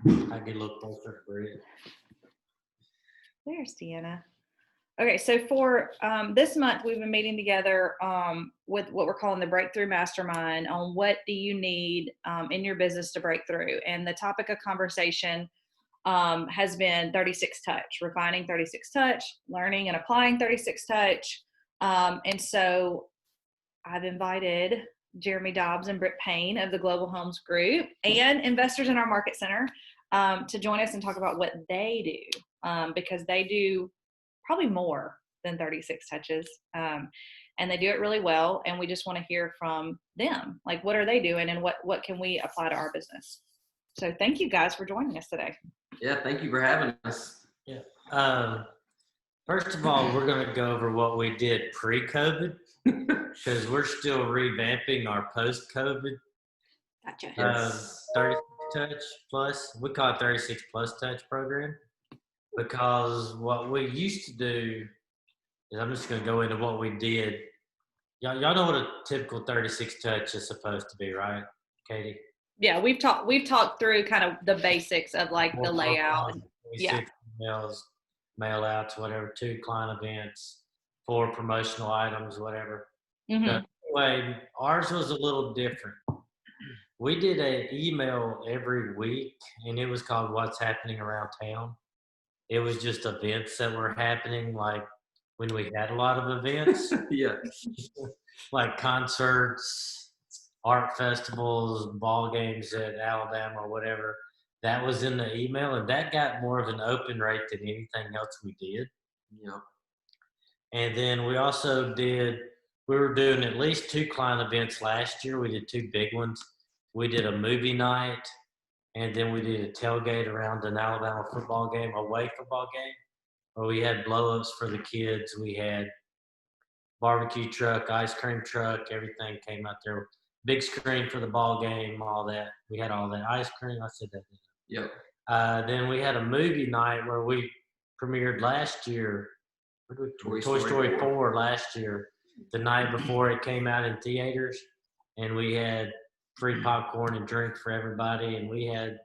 I get a little closer for it. There's Deanna. Okay, so for this month, we've been meeting together with what we're calling the Breakthrough Mastermind on what do you need in your business to break through. And the topic of conversation has been 36 Touch, refining 36 Touch, learning and applying 36 Touch. And so I've invited Jeremy Dobbs and Britt Payne of the Global Homes Group and investors in our market center to join us and talk about what they do because they do probably more than 36 touches. And they do it really well. And we just want to hear from them. Like, what are they doing and what can we apply to our business? So thank you guys for joining us today. Yeah, thank you for having us. Yeah. First of all, we're going to go over what we did pre-COVID because we're still revamping our post-COVID. Gotcha. 36 touch plus, we call it 36 plus touch program. Because what we used to do is, I'm just going to go into what we did. Y'all know what a typical 36 touch is supposed to be, right, Katie? Yeah, we've talked through kind of the basics of like the layout. Yeah. Emails, mail outs, whatever, 2 client events, 4 promotional items, whatever. Mm-hmm. Anyway, ours was a little different. We did an email every week, and it was called What's Happening Around Town. It was just events that were happening, like when we had a lot of events. Yeah. Like concerts, art festivals, ball games at Alabama or whatever. That was in the email, and that got more of an open rate than anything else we did. Yeah. And then we also we were doing at least 2 client events last year. We did 2 big ones. We did a movie night. And then we did a tailgate around an Alabama football game, away football game, where we had blow-ups for the kids. We had barbecue truck, ice cream truck, everything came out there. Big screen for the ball game, all that. We had all that ice cream. I said that. Yep. Then we had a movie night where we premiered last year. Toy Story 4 last year, the night before it came out in theaters. And we had free popcorn and drinks for everybody, and we had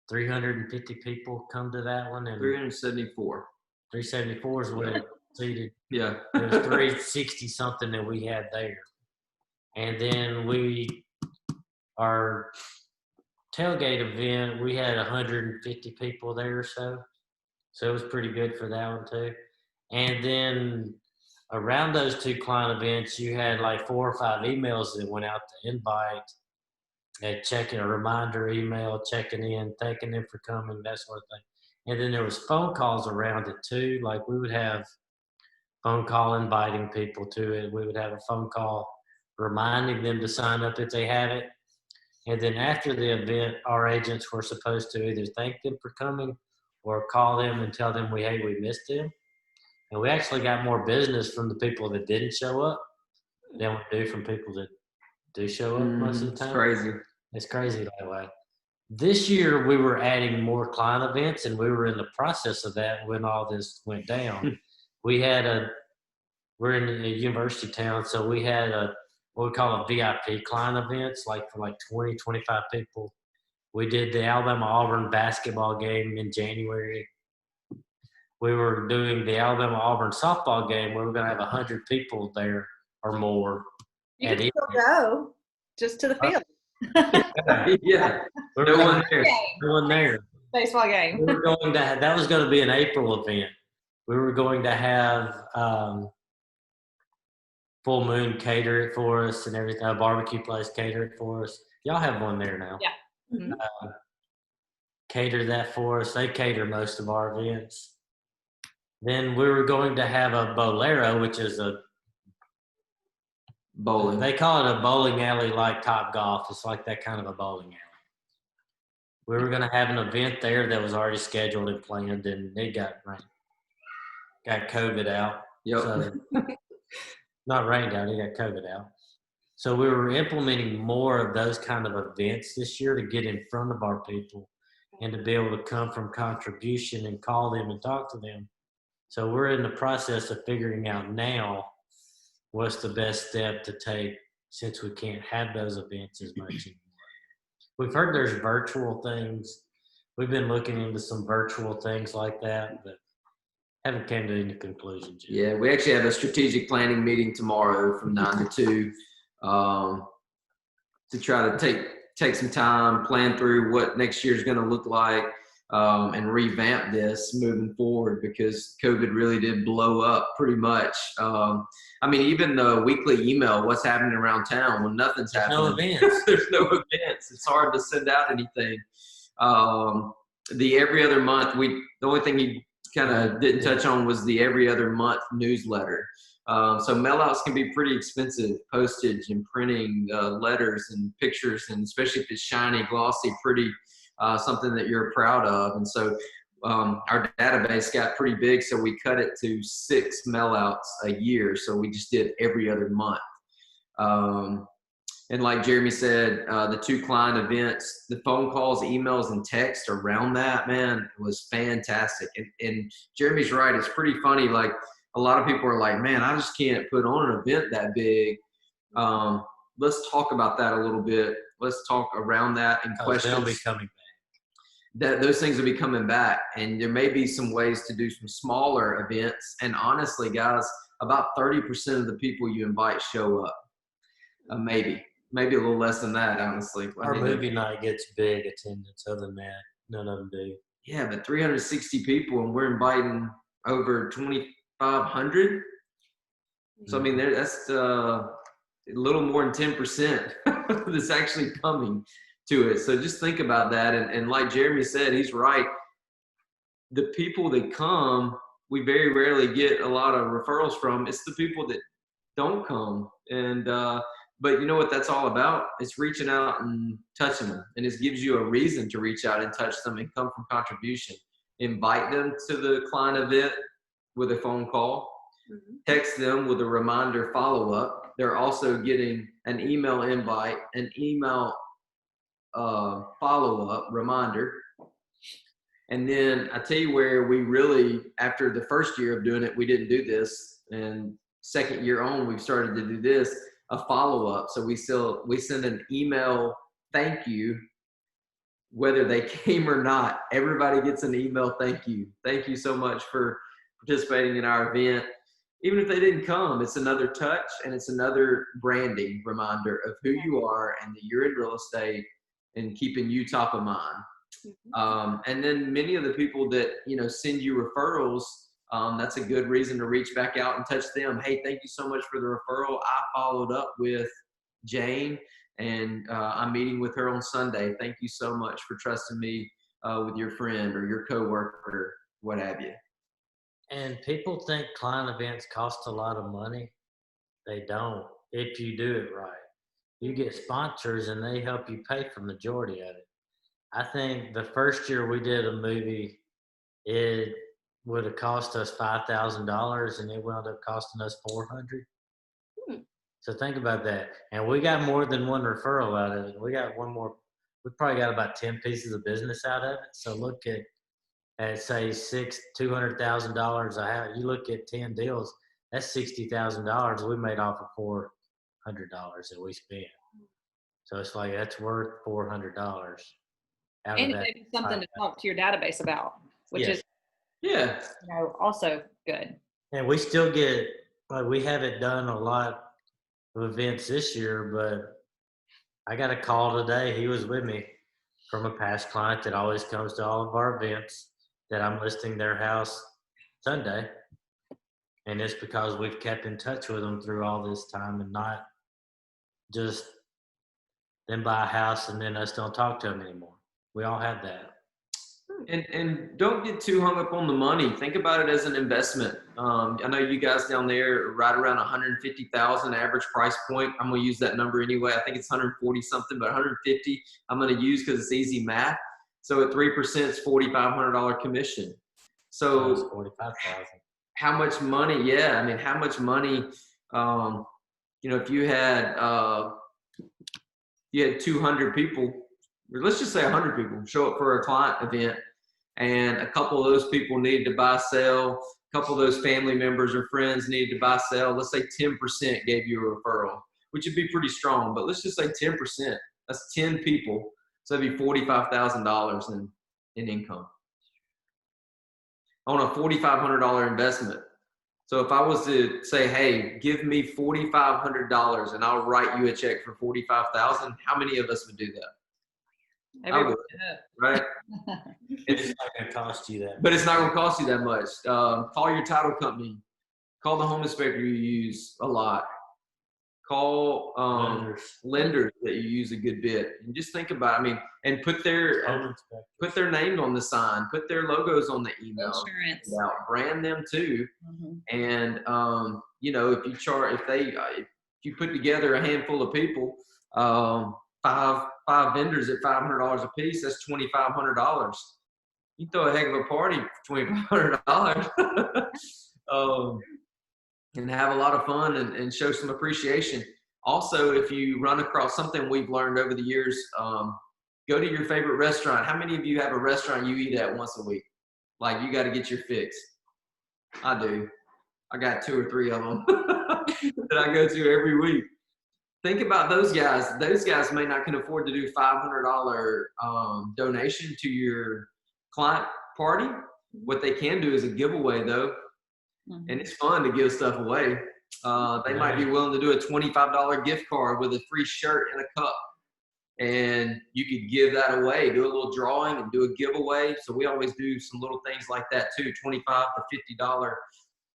350 people come to that one. And 374. 374 is what it seated. Yeah. It was 360 something that we had there. And then our tailgate event, we had 150 people there or so. So it was pretty good for that one too. And then around those 2 client events, you had like 4 or 5 emails that went out to invite, checking a reminder email, checking in, thanking them for coming, that sort of thing. And then there was phone calls around it too. Like we would have phone call inviting people to it. We would have a phone call reminding them to sign up if they haven't. And then after the event, our agents were supposed to either thank them for coming or call them and tell them we missed them. And we actually got more business from the people that didn't show up than we do from people that do show up most of the time. It's crazy. It's crazy that way. This year, we were adding more client events, and we were in the process of that when all this went down. We're in a university town, so we had what we call a VIP client events, like for like 20, 25 people. We did the Alabama-Auburn basketball game in January. We were doing the Alabama-Auburn softball game where we're going to have 100 people there or more. You can still go just to the field. Yeah. No one there. No one there. Baseball game. That was going to be an April event. We were going to have Full Moon cater it for us and everything. A barbecue place cater it for us. Y'all have one there now. Yeah. Mm-hmm. Cater that for us. They cater most of our events. Then we were going to have a bolero, which is a bowling. They call it a bowling alley like Top Golf. It's like that kind of a bowling alley. We were going to have an event there that was already scheduled and planned, and it got COVID out. Yep. So, not rained out, it got COVID out. So we were implementing more of those kind of events this year to get in front of our people and to be able to come from contribution and call them and talk to them. So we're in the process of figuring out now what's the best step to take since we can't have those events as much anymore. We've heard there's virtual things we've been looking into some virtual things like that, but haven't came to any conclusions yet. Yeah, we actually have a strategic planning meeting tomorrow from 9 to 2 to try to take some time, plan through what next year is going to look like, and revamp this moving forward, because COVID really did blow up pretty much. I mean, even the weekly email, what's happening around town, when nothing's There's happening. no events. There's no events. It's hard to send out anything. The every other month, the only thing he kind of didn't touch on was the every other month newsletter. So mailouts can be pretty expensive, postage and printing letters and pictures, and especially if it's shiny, glossy, pretty, something that you're proud of. And so our database got pretty big, so we cut it to 6 mailouts a year. So we just did every other month. And like Jeremy said, the 2 client events, the phone calls, emails, and text around that, man, was fantastic. And Jeremy's right. It's pretty funny. Like, a lot of people are like, man, I just can't put on an event that big. Let's talk about that a little bit. Let's talk around that and questions. They'll be coming back. Those things will be coming back. And there may be some ways to do some smaller events. And honestly, guys, about 30% of the people you invite show up. Maybe a little less than that, honestly. Our movie night gets big attendance. Other than that, none of them do. Yeah, but 360 people, and we're inviting over 2,500. So, I mean, that's a little more than 10% that's actually coming to it. So just think about that. And like Jeremy said, he's right. The people that come, we very rarely get a lot of referrals from. It's the people that don't come. And, but you know what that's all about? It's reaching out and touching them. And it gives you a reason to reach out and touch them and come from contribution. Invite them to the client event with a phone call. Text them with a reminder follow-up. They're also getting an email invite, an email follow-up reminder. And then I tell you where we really, after the first year of doing it, we didn't do this. And second year on, we've started to do this. A follow-up. So we send an email thank you, whether they came or not. Everybody gets an email thank you. Thank you so much for participating in our event. Even if they didn't come, it's another touch, and it's another branding reminder of who you are and that you're in real estate and keeping you top of mind. And then many of the people that, send you referrals, that's a good reason to reach back out and touch them. Hey, thank you so much for the referral. I followed up with Jane, and I'm meeting with her on Sunday. Thank you so much for trusting me with your friend or your coworker, what have you. And people think client events cost a lot of money. They don't, if you do it right. You get sponsors, and they help you pay for the majority of it. I think the first year we did a movie, it would have cost us $5,000, and it wound up costing us $400. So think about that. And we got more than one referral out of it. We got one more. We probably got about 10 pieces of business out of it. So look at say $200,000 a house. You look at 10 deals. That's $60,000 we made off of $400 that we spent. So it's like that's worth $400. And it may be something to talk to your database about, which is also good. And we still get, like, we haven't done a lot of events this year, but I got a call today. He was with me from a past client that always comes to all of our events that I'm listing their house Sunday. And it's because we've kept in touch with them through all this time, and not just them buy a house and then us don't talk to them anymore. We all have that. And don't get too hung up on the money. Think about it as an investment. I know you guys down there are right around 150,000 average price point. I'm going to use that number anyway. I think it's 140 something, but 150 I'm going to use because it's easy math. So at 3%, it's $4,500 commission. So 45,000. How much money? Yeah, I mean, how much money? If you had 200 people, or let's just say 100 people show up for a client event, and a couple of those people needed to buy, sell. A couple of those family members or friends needed to buy, sell. Let's say 10% gave you a referral, which would be pretty strong. But let's just say 10%. That's 10 people. So that'd be $45,000. And in income on a $4,500 investment. So if I was to say, hey, give me $4,500 and I'll write you a check for $45,000, how many of us would do that? I would, right? It's not going to cost you that. But it's not going to cost you that much. Call your title company. Call the home inspector you use a lot. Call lenders that you use a good bit. And just think about it. I mean, and put their names on the sign. Put their logos on the email. Insurance. Brand them too. Mm-hmm. And, you know, if you put together a handful of people, five vendors at $500 a piece, that's $2,500. You throw a heck of a party for $2,500. And have a lot of fun and show some appreciation. Also, if you run across something we've learned over the years, go to your favorite restaurant. How many of you have a restaurant you eat at once a week? Like, you got to get your fix. I do. I got 2 or 3 of them that I go to every week. Think about those guys. Those guys may not can afford to do $500 donation to your client party. What they can do is a giveaway, though. Mm-hmm. And it's fun to give stuff away. They might be willing to do a $25 gift card with a free shirt and a cup. And you could give that away, do a little drawing and do a giveaway. So we always do some little things like that too, $25 to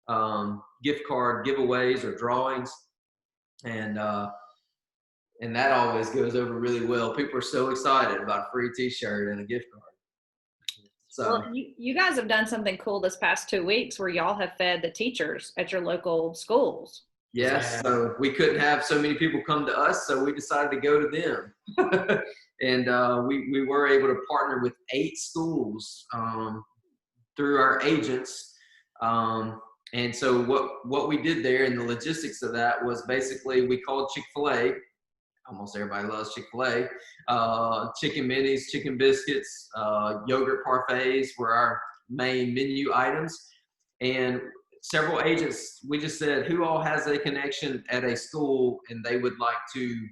$50 gift card giveaways or drawings. And that always goes over really well. People are so excited about a free t-shirt and a gift card. So, well, you guys have done something cool this past 2 weeks where y'all have fed the teachers at your local schools. Yes, so we couldn't have so many people come to us, so we decided to go to them. And we were able to partner with 8 schools through our agents. And so what we did there, and the logistics of that, was basically we called Chick-fil-A. Almost everybody loves Chick-fil-A. Chicken minis, chicken biscuits, yogurt parfaits were our main menu items. And several agents, we just said, who all has a connection at a school and they would like to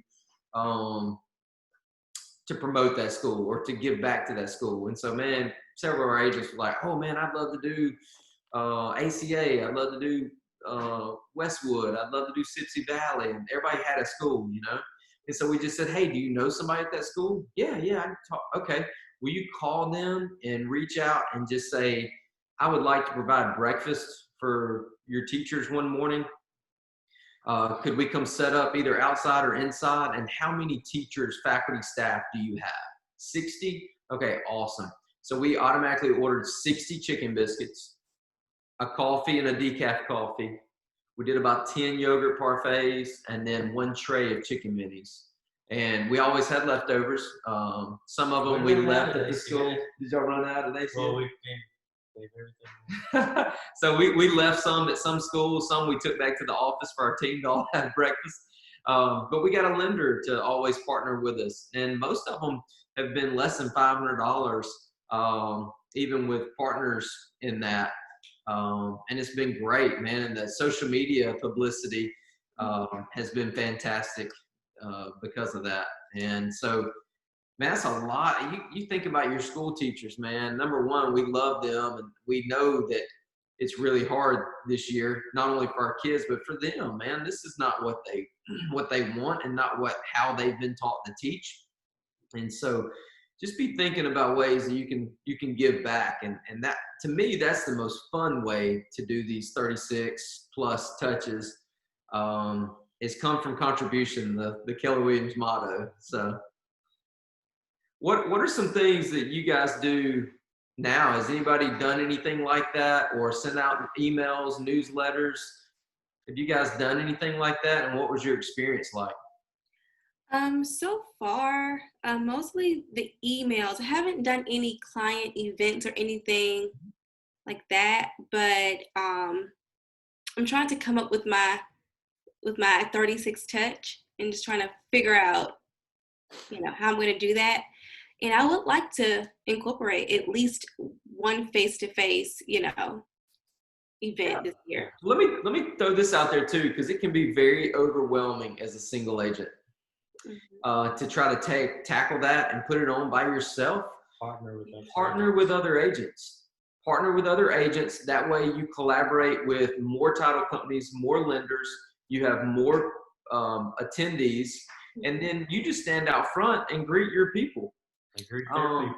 promote that school or to give back to that school. And so, man, several of our agents were like, oh, man, I'd love to do ACA. I'd love to do Westwood. I'd love to do Sipsey Valley. And everybody had a school, you know. And so we just said, hey, do you know somebody at that school? Yeah, I can talk. Okay. Will you call them and reach out and just say, I would like to provide breakfast for your teachers one morning. Could we come set up either outside or inside? And how many teachers, faculty, staff do you have? 60? Okay, awesome. So we automatically ordered 60 chicken biscuits, a coffee and a decaf coffee. We did about 10 yogurt parfaits and then 1 tray of chicken minis. And we always had leftovers. Some of them we left at the school. Did y'all run out of ACA? Well, we gave everything. So we left some at some schools. Some we took back to the office for our team to all have breakfast. But we got a lender to always partner with us. And most of them have been less than $500, even with partners in that. And it's been great, man. And the social media publicity has been fantastic because of that. And so, man, that's a lot. You think about your school teachers, man. Number one, we love them, and we know that it's really hard this year, not only for our kids, but for them, man. This is not what they want and not how they've been taught to teach. And so just be thinking about ways that you can give back. And that, to me, that's the most fun way to do these 36 plus touches. It's come from contribution, the Keller Williams motto. So what are some things that you guys do now? Has anybody done anything like that, or sent out emails, newsletters? Have you guys done anything like that? And what was your experience like? So far, mostly the emails. I haven't done any client events or anything like that, but I'm trying to come up with my 36 touch and just trying to figure out, how I'm going to do that. And I would like to incorporate at least one face-to-face, event this year. Let me throw this out there too, because it can be very overwhelming as a single agent. To try to tackle that and put it on by yourself. Partner with us. Partner with other agents. Partner with other agents. That way you collaborate with more title companies, more lenders. You have more attendees, and then you just stand out front and greet your people.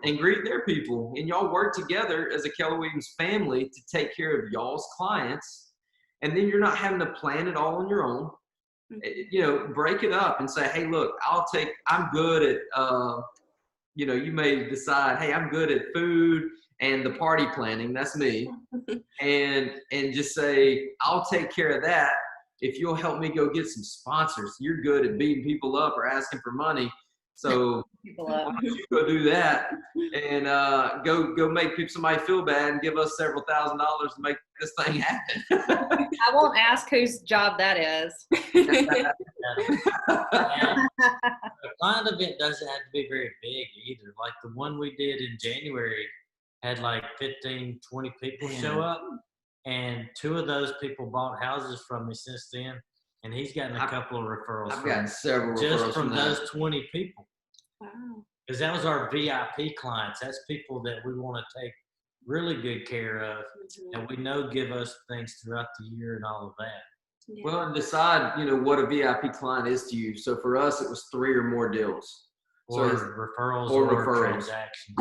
And greet their people. And y'all work together as a Keller Williams family to take care of y'all's clients. And then you're not having to plan it all on your own. You know, break it up and say, hey, look, I'm good at, you know, you may decide, hey, I'm good at food and the party planning. That's me. and just say, I'll take care of that. If you'll help me go get some sponsors, you're good at beating people up or asking for money. So why don't you go do that and go make somebody feel bad and give us several $1,000s to make this thing happen. I won't ask whose job that is. A client event doesn't have to be very big either. Like the one we did in January had like 15, 20 people show up, and 2 of those people bought houses from me since then, and he's gotten a couple of referrals. I've gotten several referrals just from those 20 people. Wow. Because that was our VIP clients. That's people that we want to take really good care of, and we know give us things throughout the year and all of that. Yeah. Well, and decide, you know, what a VIP client is to you. So for us, it was 3 or more deals. Or So referrals or or referrals. transactions.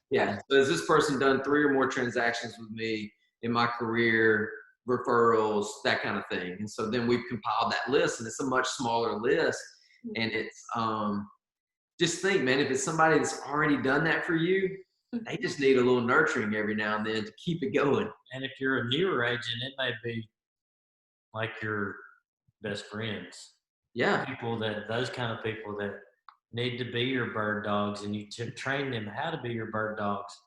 yeah. So has this person done 3 or more transactions with me in my career, referrals, that kind of thing. And so then we've compiled that list, and it's a much smaller list. And it's, just think, man, if it's somebody that's already done that for you, they just need a little nurturing every now and then to keep it going. And if you're a newer agent, it may be like your best friends. Yeah. Those kind of people that need to be your bird dogs, and you train them how to be your bird dogs.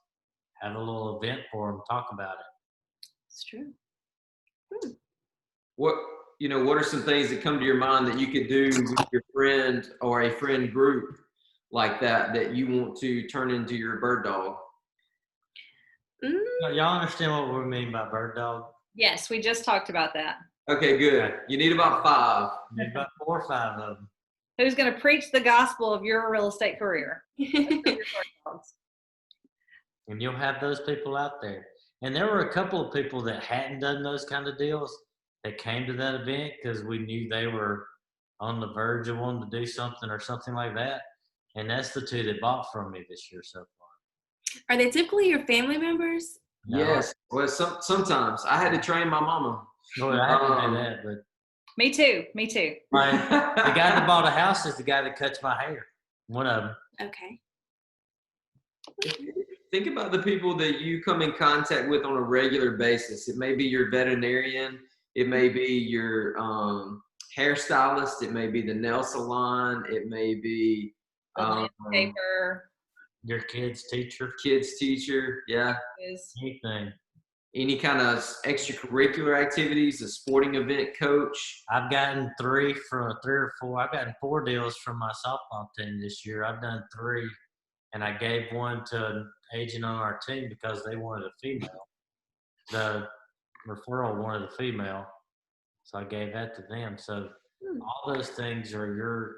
Have a little event for them, talk about it. It's true. What are some things that come to your mind that you could do with your friend or a friend group like that you want to turn into your bird dog? Y'all understand what we mean by bird dog? Yes, we just talked about that. Okay, good. You need about 5. Maybe about 4 or 5 of them. Who's going to preach the gospel of your real estate career? And you'll have those people out there. And there were a couple of people that hadn't done those kind of deals that came to that event because we knew they were on the verge of wanting to do something or something like that. And that's the 2 that bought from me this year so far. Are they typically your family members? No. Yes. Well, sometimes I had to train my mama. Well, I had to do that, but Me too. the guy that bought a house is the guy that cuts my hair. One of them. Okay. Think about the people that you come in contact with on a regular basis. It may be your veterinarian. It may be your hairstylist. It may be the nail salon. It may be Paper Your kid's teacher. Yeah. is Anything. Any kind of extracurricular activities, a sporting event coach. I've gotten 3 or 4. I've gotten 4 deals from my softball team this year. I've done 3, and I gave one to an agent on our team because they wanted a female. The referral wanted a female, so I gave that to them. So all those things are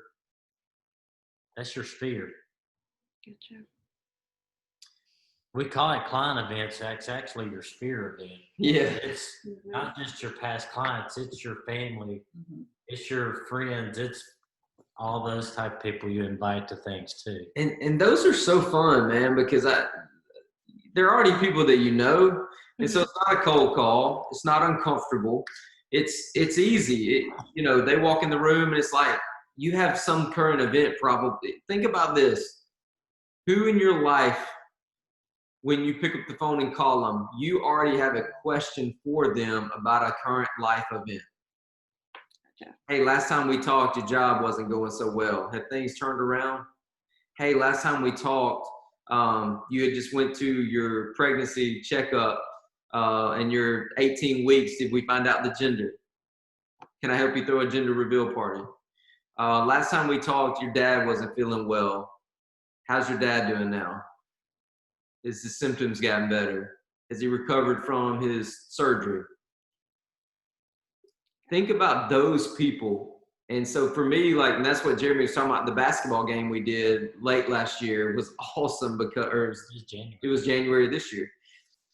that's your sphere. Gotcha. We call it client events. It's actually your sphere event. Yeah. It's not just your past clients. It's your family. It's your friends. It's all those type of people you invite to things too. And those are so fun, man, because they're already people that you know. And so it's not a cold call. It's not uncomfortable. It's easy. They walk in the room and it's like you have some current event probably. Think about this. Who in your life, when you pick up the phone and call them, you already have a question for them about a current life event. Gotcha. Hey, last time we talked, your job wasn't going so well. Have things turned around? Hey, last time we talked, you had just went to your pregnancy checkup and your 18 weeks. Did we find out the gender? Can I help you throw a gender reveal party? Last time we talked, your dad wasn't feeling well. How's your dad doing now? Has his symptoms gotten better? Has he recovered from his surgery? Think about those people And so for me, like, and that's what Jeremy was talking about, the basketball game we did late last year was awesome because it was January this year.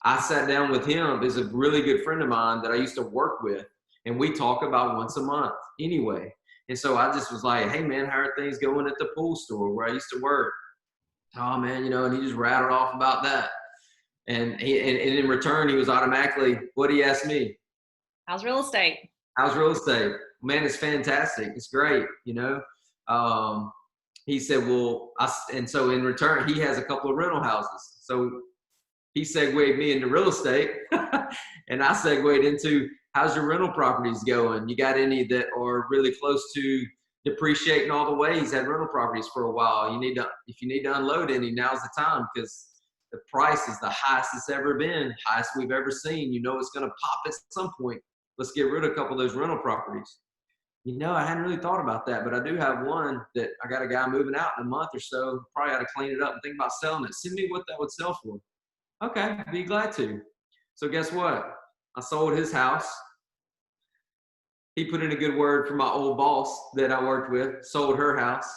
I sat down with him. He's a really good friend of mine that I used to work with, and we talk about once a month anyway. And so I just was like, hey, man, how are things going at the pool store where I used to work? Oh, man, you know, and he just rattled off about that. And in return, he was automatically, what he asked me? How's real estate? How's real estate? Man, it's fantastic. It's great, you know. He said, well, and so in return, he has a couple of rental houses. So he segued me into real estate, and I segued into, how's your rental properties going? You got any that are really close to depreciating all the way? He's had rental properties for a while. If you need to unload any, now's the time, because the price is the highest it's ever been, highest we've ever seen. You know it's going to pop at some point. Let's get rid of a couple of those rental properties. You know, I hadn't really thought about that, but I do have one that I got a guy moving out in a month or so. Probably got to clean it up and think about selling it. Send me what that would sell for. Okay, be glad to. So guess what? I sold his house. He put in a good word for my old boss that I worked with, sold her house.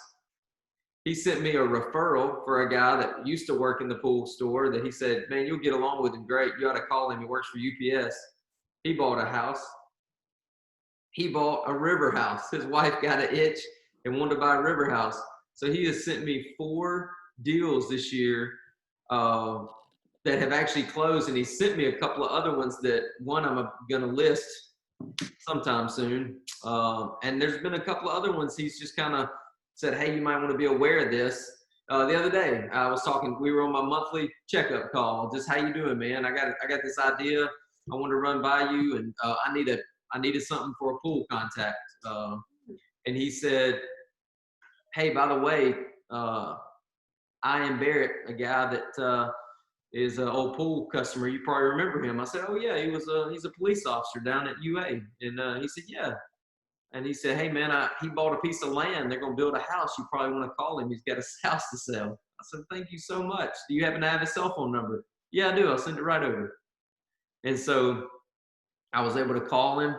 He sent me a referral for a guy that used to work in the pool store that he said, man, you'll get along with him great. You ought to call him. He works for UPS. He bought a house. He bought a river house. His wife got an itch and wanted to buy a river house. So he has sent me 4 deals this year that have actually closed, and he sent me a couple of other ones that one I'm going to list sometime soon. And there's been a couple of other ones he's just kind of said, hey, you might want to be aware of this. The other day I was talking, we were on my monthly checkup call. Just, how you doing, man? I got this idea I want to run by you, and I needed something for a pool contact. And he said, hey, by the way, I am Barrett, a guy that is an old pool customer. You probably remember him. I said, oh yeah, he's a police officer down at UA. And he said, yeah. And he said, hey man, he bought a piece of land. They're going to build a house. You probably want to call him. He's got a house to sell. I said, thank you so much. Do you happen to have his cell phone number? Yeah, I do. I'll send it right over. And so I was able to call him,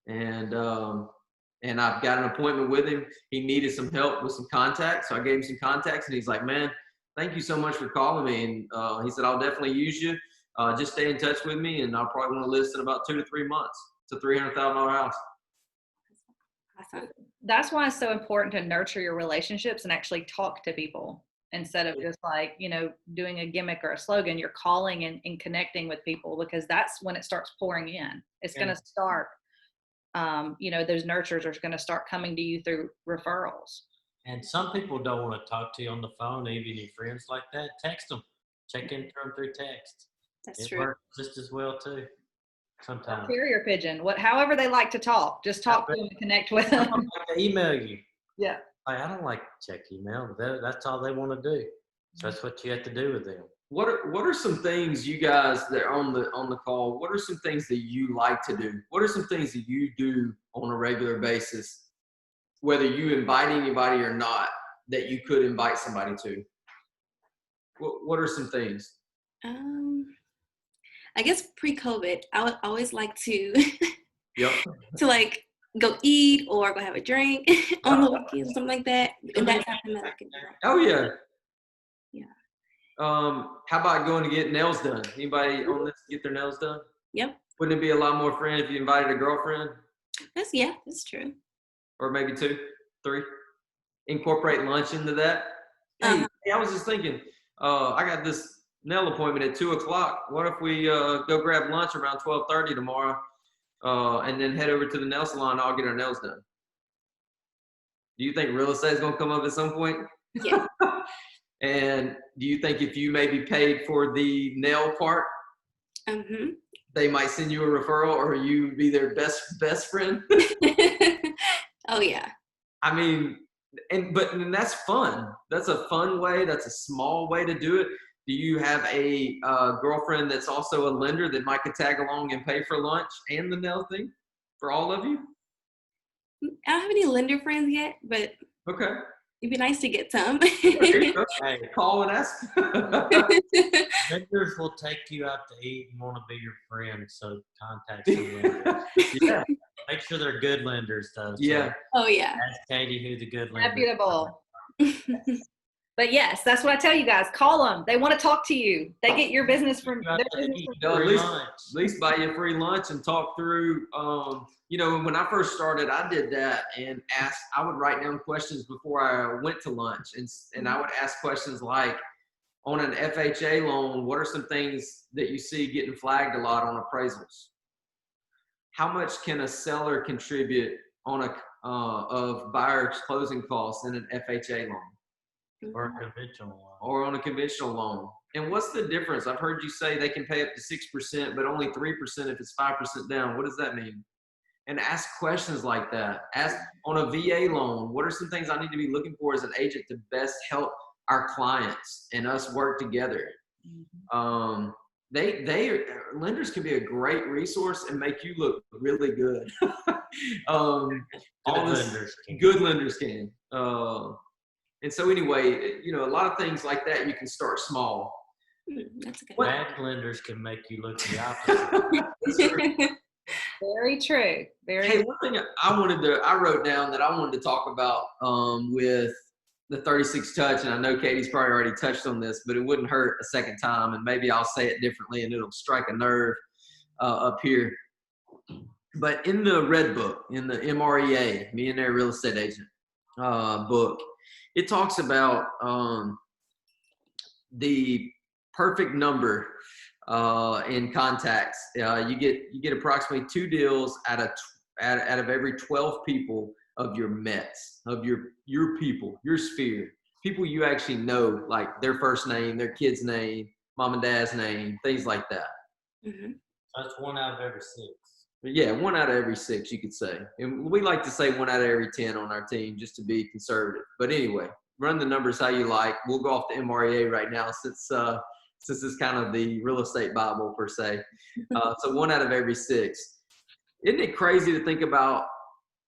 and I've got an appointment with him. He needed some help with some contacts. So I gave him some contacts, and he's like, man, thank you so much for calling me. And he said, I'll definitely use you. Just stay in touch with me, and I'll probably want to list in about 2 to 3 months. It's a $300,000 house. Awesome. That's why it's so important to nurture your relationships and actually talk to people instead of just like, you know, doing a gimmick or a slogan. You're calling and connecting with people, because that's when it starts pouring in. It's going to start, you know, those nurtures are going to start coming to you through referrals. And some people don't want to talk to you on the phone, even your friends like that. Text them. Check in through text. That's it true. works just as well too. Sometimes. Carrier pigeon, however they like to talk, just talk to them and connect with them. Like to email you. Yeah. Like, I don't like to check email. That's all they want to do. So that's what you have to do with them. What are some things you guys that are on the call? What are some things that you like to do? What are some things that you do on a regular basis, whether you invite anybody or not, that you could invite somebody to? What are some things? I guess pre-COVID, I would always like to Yep. to like go eat or go have a drink on the weekends or something like that. And that's something that I can do. Oh yeah. Yeah. How about going to get nails done? Anybody on this get their nails done? Yep. Wouldn't it be a lot more fun if you invited a girlfriend? That's true. Or maybe 2, 3. Incorporate lunch into that. Hey, I was just thinking, I got this nail appointment at 2:00. What if we go grab lunch around 12:30 tomorrow, and then head over to the nail salon and I'll get our nails done? Do you think real estate is going to come up at some point? Yeah. And do you think if you maybe paid for the nail part, they might send you a referral, or you be their best friend? Oh yeah. I mean, and that's fun. That's a fun way. That's a small way to do it. Do you have a girlfriend that's also a lender that might could tag along and pay for lunch and the nail thing for all of you? I don't have any lender friends yet, but Okay. it'd be nice to get some. Hey, call and ask. Vendors will take you out to eat and want to be your friend, so contact some vendors. Yeah, Make sure they're good lenders, though. So Yeah. Oh yeah. ask Katie who the good lenders are. Reputable. But yes, that's what I tell you guys. Call them. They want to talk to you. They get your business from You got their to business eat from At free least, lunch. at least buy you a free lunch and talk through. You know, when I first started, I did that and I would write down questions before I went to lunch, and I would ask questions like, on an FHA loan, what are some things that you see getting flagged a lot on appraisals? How much can a seller contribute on of buyer's closing costs in an FHA loan Or a conventional one. or on a conventional loan? And what's the difference? I've heard you say they can pay up to 6%, but only 3% if it's 5% down. What does that mean? And ask questions like that. Ask on a VA loan, what are some things I need to be looking for as an agent to best help our clients and us work together? Lenders can be a great resource and make you look really good. Good lenders can. And so anyway, you know, a lot of things like that, you can start small. That's a good Bad lenders can make you look the opposite. one. Very true. Very Hey, one thing I wrote down that I wanted to talk about with the 36 touch, and I know Katie's probably already touched on this, but it wouldn't hurt a second time, and maybe I'll say it differently and it'll strike a nerve up here. But in the red book, in the MREA, Millionaire Real Estate Agent book, it talks about the perfect number in contacts. You get approximately 2 deals out of every 12 people of your Mets, of your people, your sphere, people you actually know, like their first name, their kid's name, mom and dad's name, things like that. Mm-hmm. That's 1 out of every 6. Yeah, 1 out of every 6, you could say. And we like to say 1 out of every 10 on our team just to be conservative. But anyway, run the numbers how you like. We'll go off the MREA right now since it's kind of the real estate Bible per se. So 1 out of every 6. Isn't it crazy to think about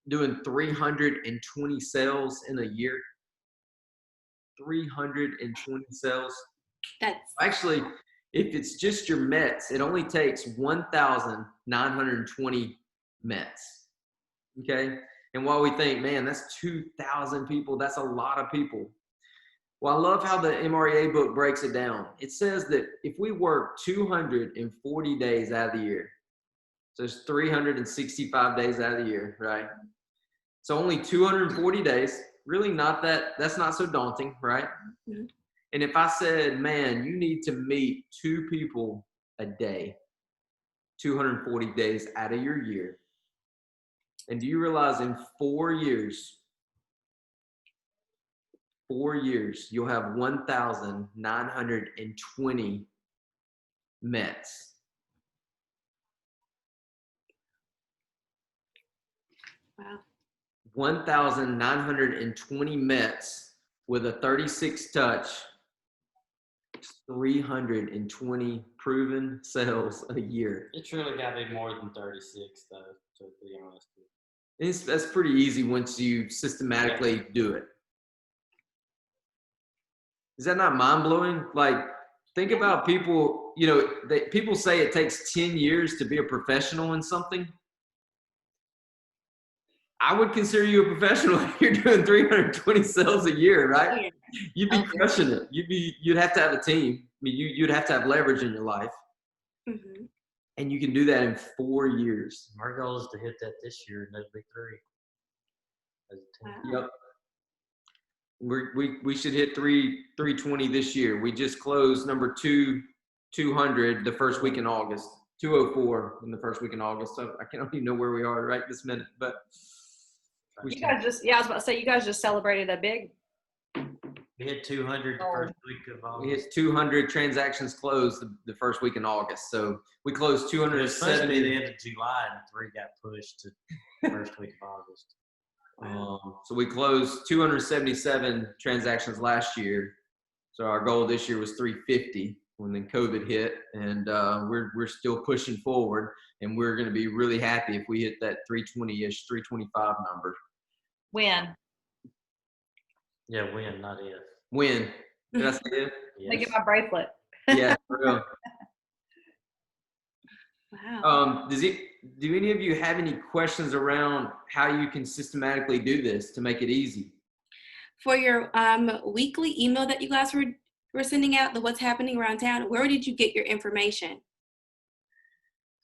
doing 320 sales in a year? 320 sales. That's Actually, if it's just your Mets, it only takes 1,920 Mets. Okay? And while we think, man, that's 2,000 people, that's a lot of people. Well, I love how the MREA book breaks it down. It says that if we work 240 days out of the year, so it's 365 days out of the year, right? So only 240 days, really that's not so daunting, right? Mhm. And if I said, man, you need to meet 2 people a day, 240 days out of your year. And do you realize in 4 years, you'll have 1,920 Mets. wow. 1,920 Mets with a 36 touch, 320 proven sales a year. It's really got to be more than 36, though, to be honest with you. That's pretty easy once you systematically do it. Is that not mind-blowing? Like, think about people, you know, people say it takes 10 years to be a professional in something. I would consider you a professional if you're doing 320 sales a year, right? You'd be crushing it. You'd have to have a team. I mean, you'd have to have leverage in your life. Mm-hmm. And you can do that in 4 years. Our goal is to hit that this year, and that'd be 3. As a team. Wow. Yep. We should hit 320 this year. We just closed number 200 the first week in August. 204 in the first week in August. So I don't even know where we are right this minute, but I was about to say, you guys just celebrated a big. We hit 200 the first week of we August. hit 200 transactions closed the first week in August. So we closed It was supposed to be 270. the end of July, and 3 got pushed to the first week of August. So we closed 277 transactions last year. So our goal this year was 350 when then COVID hit, and we're still pushing forward, and we're going to be really happy if we hit that 320-ish, 325 number. When? Yeah, win, not if. Win. Did I say it? Let me Yes. get my bracelet. Yeah, for real. Wow. Do any of you have any questions around how you can systematically do this to make it easy? For your weekly email that you guys were sending out, the what's happening around town, where did you get your information?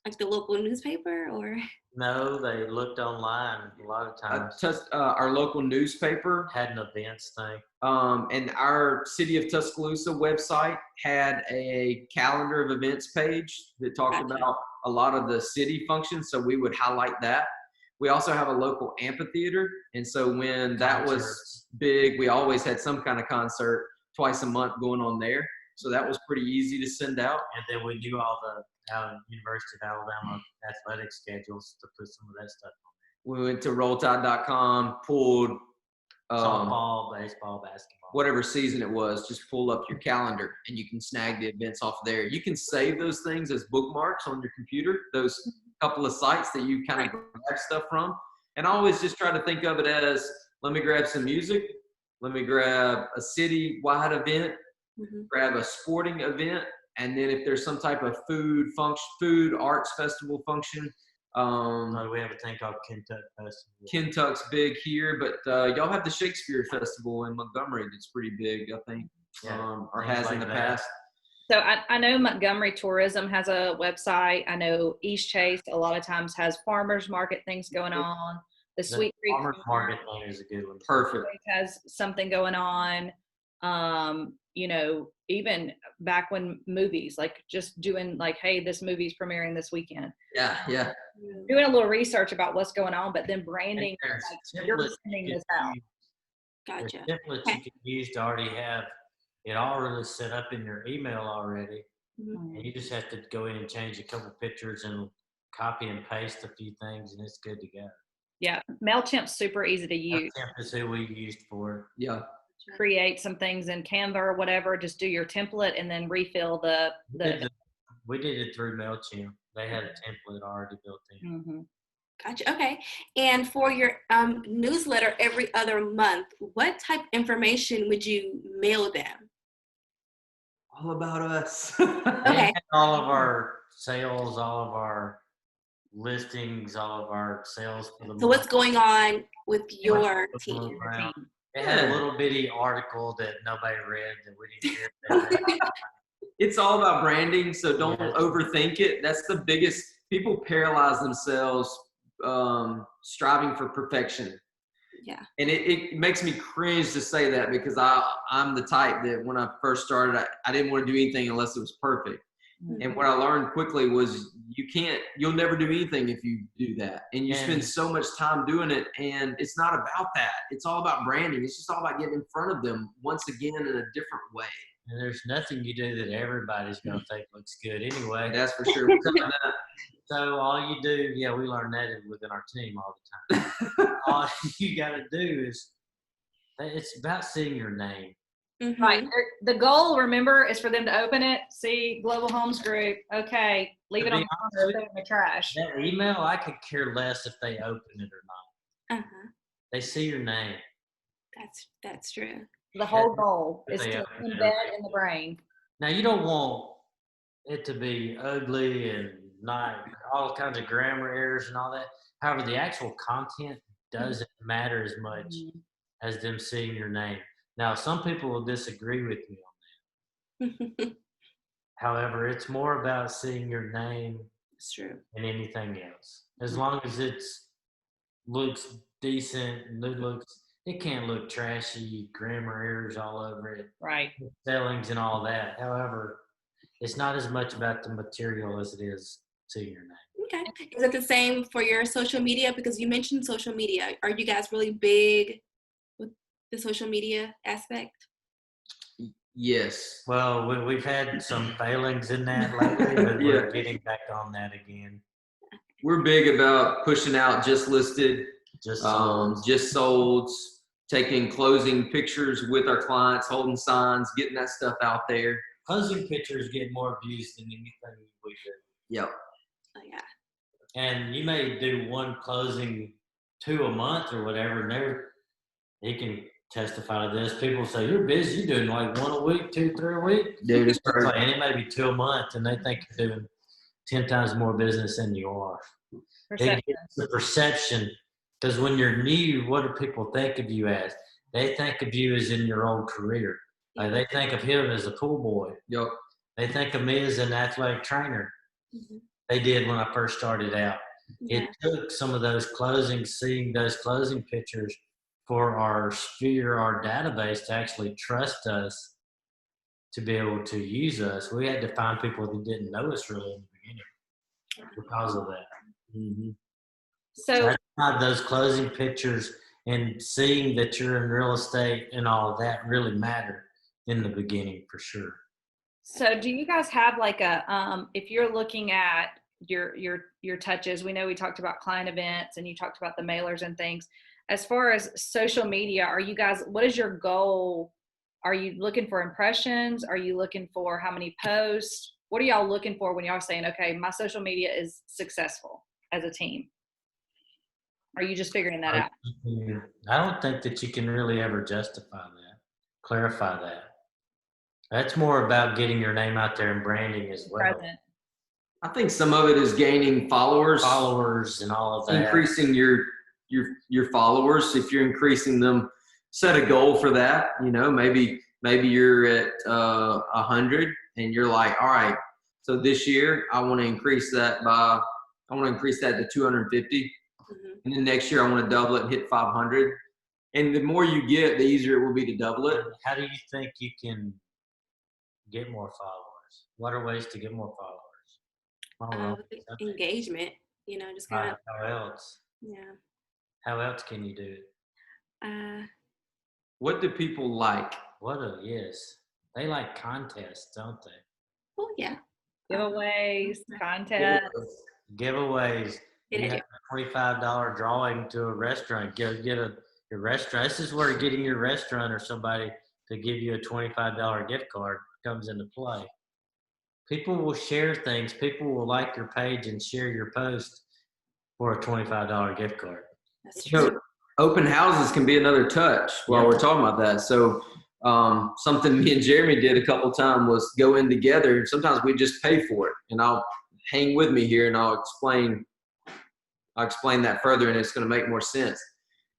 Like the local newspaper or? No, they looked online a lot of times. Our local newspaper Had an events thing. and our City of Tuscaloosa website had a calendar of events page that talked Gotcha. about a lot of the city functions, so we would highlight that. We also have a local amphitheater, and so when that was Concerts. big, we always had some kind of concert twice a month going on there, so that was pretty easy to send out. And then we do all the University of Alabama athletic schedules to put some of that stuff on. We went to rolltide.com, pulled Softball, baseball, basketball. whatever season it was, just pull up your calendar and you can snag the events off there. You can save those things as bookmarks on your computer, those couple of sites that you kind of grab stuff from. And I always just try to think of it as, let me grab some music, let me grab a city-wide event, grab a sporting event, and then if there's some type of food arts festival function, No, we have a thing called Kentucky Festival. Kentuck's big here, but y'all have the Shakespeare Festival in Montgomery that's pretty big, I think, Yeah, or things has in like the that. past. So I know Montgomery Tourism has a website. I know East Chase a lot of times has farmers market things going on. The The Sweet Creek Farmers Market thing is a good one. Perfect. has something going on. You know, even back when movies, like just doing like, hey, this movie's premiering this weekend. Yeah. Doing a little research about what's going on, but then branding, There's like, you're templates sending you this can out. use- Gotcha. There's templates you can use to already have it all really set up in your email already. And you just have to go in and change a couple pictures and copy and paste a few things, and it's good to go. Yeah, MailChimp's super easy to use. MailChimp is who we used for. Yeah. Create some things in Canva or whatever, just do your template and then refill We did it through MailChimp. They had a template already built in. Mhm. Gotcha. Okay. And for your newsletter every other month, what type of information would you mail them? All about us. Okay. All of our sales, all of our listings, all of our sales for the So what's going on with your What's team? going around. Team. It had a little bitty article that nobody read that we didn't care about. It's all about branding, so don't Yeah. overthink it. That's the biggest. People paralyze themselves striving for perfection. Yeah. And it makes me cringe to say that because I'm the type that when I first started, I didn't want to do anything unless it was perfect. And what I learned quickly was you'll never do anything if you do that. And you spend so much time doing it, and it's not about that. It's all about branding. It's just all about getting in front of them once again in a different way. And there's nothing you do that everybody's going to think looks good anyway. That's for sure. So all you do, we learn that within our team all the time. All you got to do is, it's about seeing your name. Right. The goal, remember, is for them to open it, see Global Homes Group. Okay, leave it on the counter, throw it in the trash. That email, I could care less if they open it or not. They see your name. That's true. The whole goal is They to open it. embed in the brain. Now, you don't want it to be ugly and not all kinds of grammar errors and all that. However, the actual content doesn't matter as much as them seeing your name. Now, some people will disagree with me on that. However, it's more about seeing your name It's true. than anything else. As long as it looks decent and it can't look trashy, grammar errors all over it, Right. spellings and all that. However, it's not as much about the material as it is seeing your name. Okay. Is it the same for your social media? Because you mentioned social media. Are you guys really big with the social media aspect? Yes. Well, we've had some failings in that lately, but we're getting back on that again. We're big about pushing out just listed, Just just solds, taking closing pictures with our clients, holding signs, getting that stuff out there. closing pictures get more views than anything we do. Yep. Oh yeah. And you may do one closing 2 a month or whatever, and he can testify to this. People say, you're busy, you're doing like 1 a week, 2, 3 a week. Dude, it's crazy. And it may be 2 a month, and they think you're doing 10 times more business than you are. Perception. They get the perception, because when you're new, what do people think of you as? They think of you as in your own career. Like they think of him as a pool boy. Yep. They think of me as an athletic trainer. Mhm. They did when I first started out. Yeah. It took some of those seeing those closing pictures for our sphere, our database to actually trust us to be able to use us. We had to find people that didn't know us really in the beginning because of that. Mm-hmm. So That's why those closing pictures and seeing that you're in real estate and all of that really mattered in the beginning for sure. So do you guys have like a if you're looking at your touches, we know we talked about client events and you talked about the mailers and things. As far as social media, are you guys, what is your goal? Are you looking for impressions? Are you looking for how many posts? What are y'all looking for when y'all saying, okay, my social media is successful as a team? Are you just figuring that out? I don't think that you can really ever justify that, clarify that. That's more about getting your name out there and branding as well. Present. I think some of it is gaining followers And all of that. increasing your followers. If you're increasing them, set a goal for that. You know, maybe you're at 100 and you're like, all right, so this year I want to increase that to 250, and then next year I want to double it and hit 500. And the more you get, the easier it will be to double it. How do you think you can get more followers? What are ways to get more followers? Engagement, you know, just kind of. How else? Yeah. How else can you do it? What do people like? Yes. They like contests, don't they? Oh, yeah. Giveaways, contests. Giveaways. You have a $25 drawing to a restaurant. Go get your restaurant. This is where getting your restaurant or somebody to give you a $25 gift card comes into play. People will share things. People will like your page and share your post for a $25 gift card. That's true. Open houses can be another touch while we're talking about that. So something me and Jeremy did a couple times was go in together. Sometimes we just pay for it, and I'll hang with me here and I'll explain that further, and it's going to make more sense.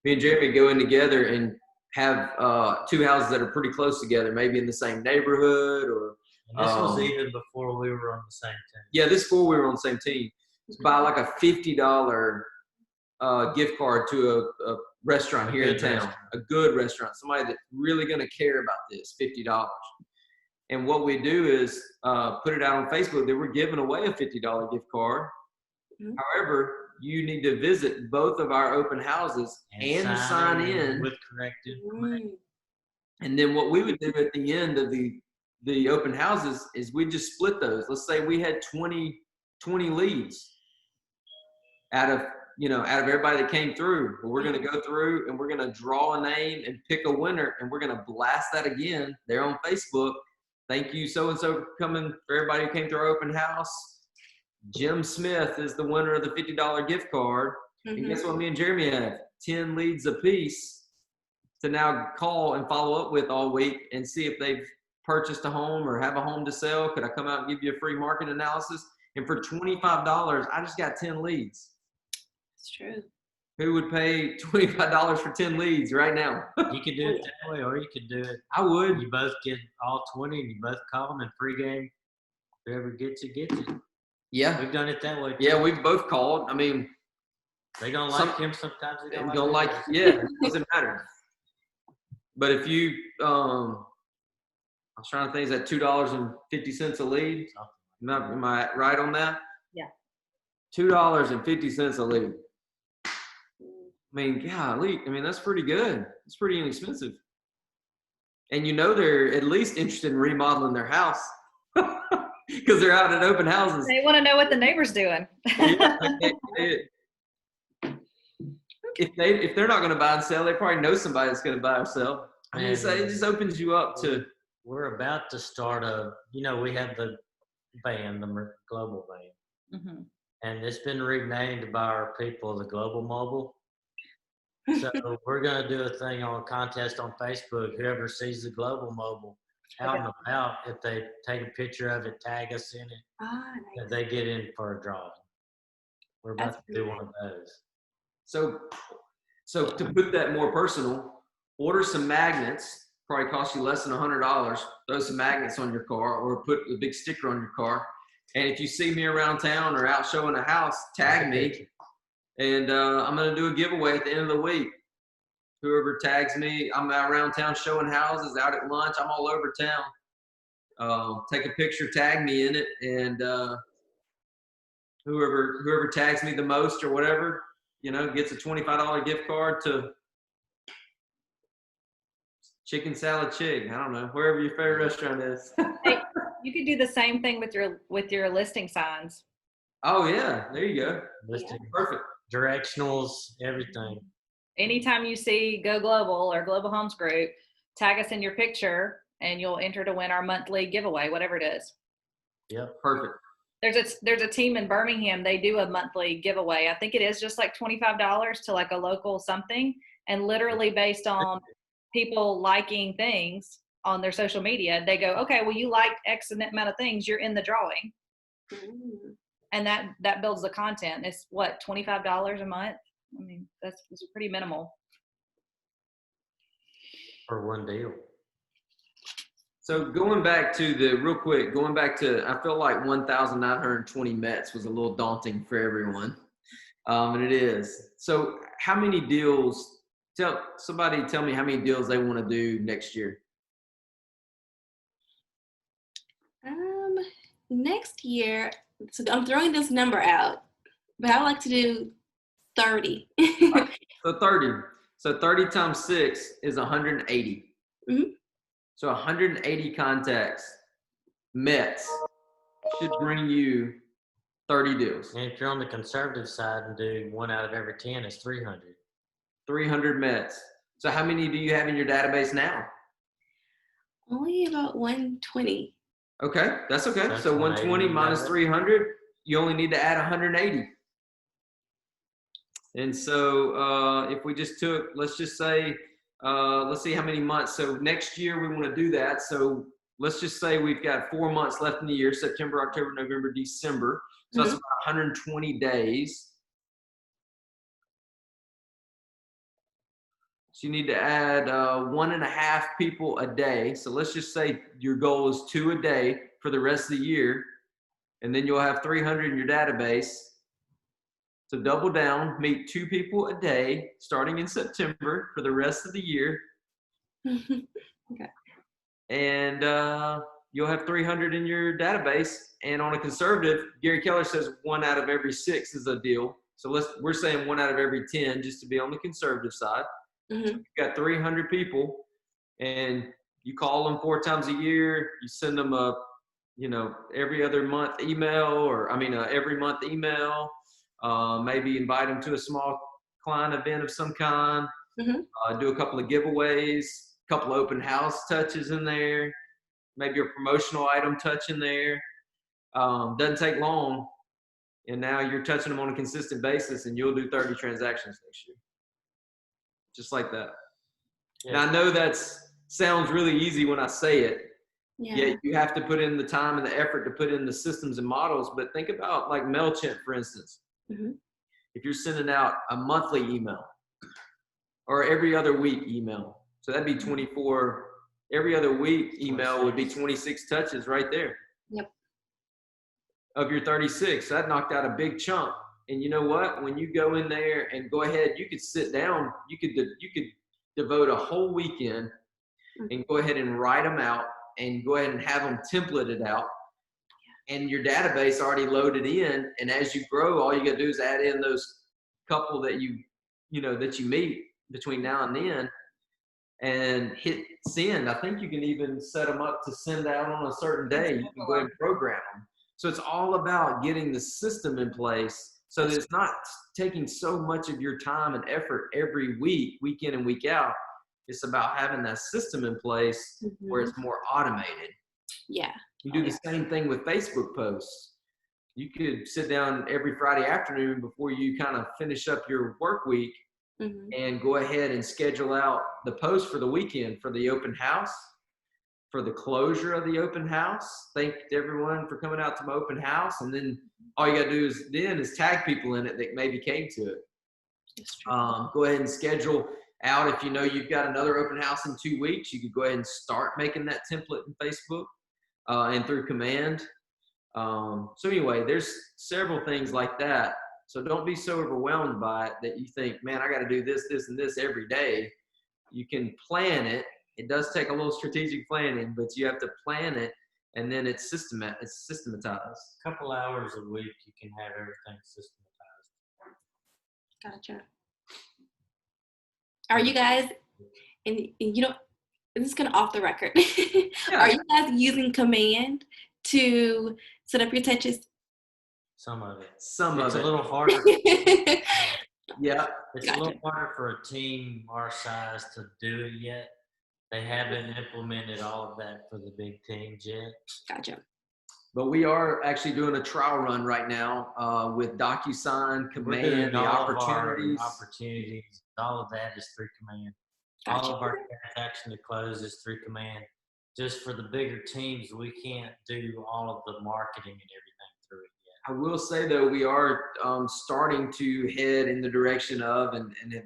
Me and Jeremy go in together and have two houses that are pretty close together, maybe in the same neighborhood or. And this was even before we were on the same team. Yeah, this before we were on the same team. Buy like a $50 gift card to a restaurant here in town, a good restaurant, somebody that's really going to care about this, $50. And what we do is put it out on Facebook that we're giving away a $50 gift card. Mm-hmm. However, you need to visit both of our open houses and sign in with corrected information. And then what we would do at the end of the open houses is we just split those. Let's say we had 20 leads out of everybody that came through. Well, we're going to go through and we're going to draw a name and pick a winner, and we're going to blast that again there on Facebook. Thank you so-and-so for coming, for everybody who came to our open house. Jim Smith is the winner of the $50 gift card. Mm-hmm. And guess what me and Jeremy have? 10 leads apiece to now call and follow up with all week and see if they've purchased a home or have a home to sell. Could I come out and give you a free market analysis? And for $25, I just got 10 leads. That's true. Who would pay $25 for 10 leads right now? You could do it that way, or you could do it. I would. You both get all 20 and you both call them in pregame. Whoever gets it, gets it. Yeah. We've done it that way too. Yeah, we've both called. I mean, they don't like him sometimes. They don't like yeah, it doesn't matter. But if you, I was trying to think, is that $2.50 a lead? Am I right on that? Yeah. $2.50 a lead. I mean, golly, that's pretty good. It's pretty inexpensive. And they're at least interested in remodeling their house because they're out at open houses. They want to know what the neighbor's doing. If they're not going to buy and sell, they probably know somebody that's going to buy or sell. It just opens you up to. We're about to start we have the band, the Global Band. Mm-hmm. And it's been renamed by our people, the Global Mobile. So we're going to do a thing on a contest on Facebook. Whoever sees the Global Mobile out and about, if they take a picture of it, tag us in it, Ah, that nice. they get in for a drawing. We're about That's to do really one of those. So to put that more personal, order some magnets. Probably cost you less than $100. Throw some magnets on your car, or put a big sticker on your car. And if you see me around town or out showing a house, tag me. And I'm going to do a giveaway at the end of the week. Whoever tags me, I'm out around town showing houses, out at lunch. I'm all over town. Take a picture, tag me in it, and whoever tags me the most or whatever, gets a $25 gift card to Chicken Salad Chig. I don't know, wherever your favorite restaurant is. Hey, you could do the same thing with your listing signs. Oh yeah, there you go. Listing Perfect. directionals, everything. Anytime you see Go Global or Global Homes Group, tag us in your picture and you'll enter to win our monthly giveaway, whatever it is. Yep. Perfect. There's a team in Birmingham, they do a monthly giveaway. I think it is just like $25 to like a local something, and literally based on people liking things on their social media, they go, okay, well, you liked X amount of things, you're in the drawing. Mm. And that builds the content. It's what, $25 a month? I mean, that's pretty minimal. For one deal. So going back to I feel like 1,920 Mets was a little daunting for everyone. And it is. So how many deals, tell me how many deals they want to do next year. Next year, so I'm throwing this number out, but I would like to do 30. So 30. So 30 times 6 is 180. Mhm. So 180 contacts, Mets, should bring you 30 deals. And if you're on the conservative side and do 1 out of every 10, it's 300. 300 Mets. So how many do you have in your database now? Only about 120. Okay, that's okay. That's So 120 minus 300, you only need to add 180. And so if we just took, let's just say, let's see how many months. So next year we want to do that. So let's just say we've got 4 months left in the year: September, October, November, December. So that's about 120 days. So you need to add 1.5 people a day. So let's just say your goal is 2 a day for the rest of the year. And then you'll have 300 in your database. So double down, meet 2 people a day starting in September for the rest of the year. Okay. And you'll have 300 in your database. And on a conservative, Gary Keller says 1 out of every 6 is a deal. So we're saying 1 out of every 10 just to be on the conservative side. Mm-hmm. So you've got 300 people, and you call them 4 times a year. You send them a, every other month email, or every month email. Maybe invite them to a small client event of some kind. Mm-hmm. Do a couple of giveaways, a couple of open house touches in there, maybe a promotional item touch in there. Doesn't take long, and now you're touching them on a consistent basis, and you'll do 30 transactions next year. Just like that. Yeah. Now I know that sounds really easy when I say it. Yeah. Yet you have to put in the time and the effort to put in the systems and models. But think about like MailChimp, for instance. Mm-hmm. If you're sending out a monthly email or every other week email, so that'd be 24. Every other week email would be 26 touches right there. Yep. Of your 36. So that knocked out a big chunk. And you know what? When you go in there and go ahead, you could sit down. You could devote a whole weekend and go ahead and write them out and go ahead and have them templated out. And your database already loaded in. And as you grow, all you got to do is add in those couple that you meet between now and then, and hit send. I think you can even set them up to send out on a certain day. You can go ahead and program them. So it's all about getting the system in place so that it's not taking so much of your time and effort every week, week in and week out. It's about having that system in place where it's more automated. Yeah. You do the same thing with Facebook posts. You could sit down every Friday afternoon before you kind of finish up your work week and go ahead and schedule out the post for the weekend, for the open house, for the closure of the open house. Thank everyone for coming out to my open house. And then all you got to do is tag people in it that maybe came to it. Go ahead and schedule out. If you know you've got another open house in 2 weeks, you could go ahead and start making that template in Facebook and through command. So anyway, there's several things like that. So don't be so overwhelmed by it that you think, man, I got to do this, this, and this every day. You can plan it. It does take a little strategic planning, but you have to plan it, and then it's systematized. A couple hours a week, you can have everything systematized. Gotcha. Are you guys, and you know, this is kind of off the record. Are you guys using command to set up your touches? Some of it. It's a little harder. Yeah. It's a little harder for a team our size to do it yet. They haven't implemented all of that for the big teams yet. Gotcha. But we are actually doing a trial run right now with DocuSign, Command, the opportunities. All of that is through Command. Gotcha. All of our transaction to close is through Command. Just for the bigger teams, we can't do all of the marketing and everything through it yet. I will say, though, we are starting to head in the direction of and have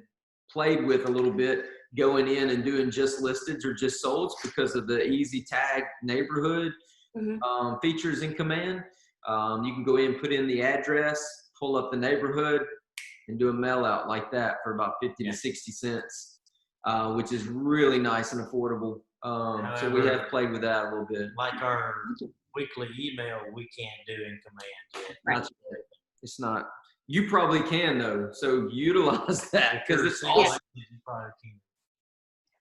played with a little bit, going in and doing just listeds or just solds because of the easy tag neighborhood features in Command. You can go in and put in the address, pull up the neighborhood, and do a mail out like that for about 50 to 60 cents, which is really nice and affordable. So we have played with that a little bit. Like our weekly email, we can't do in Command yet. Right. It's not. You probably can, though. So utilize that because it's awesome. You probably can.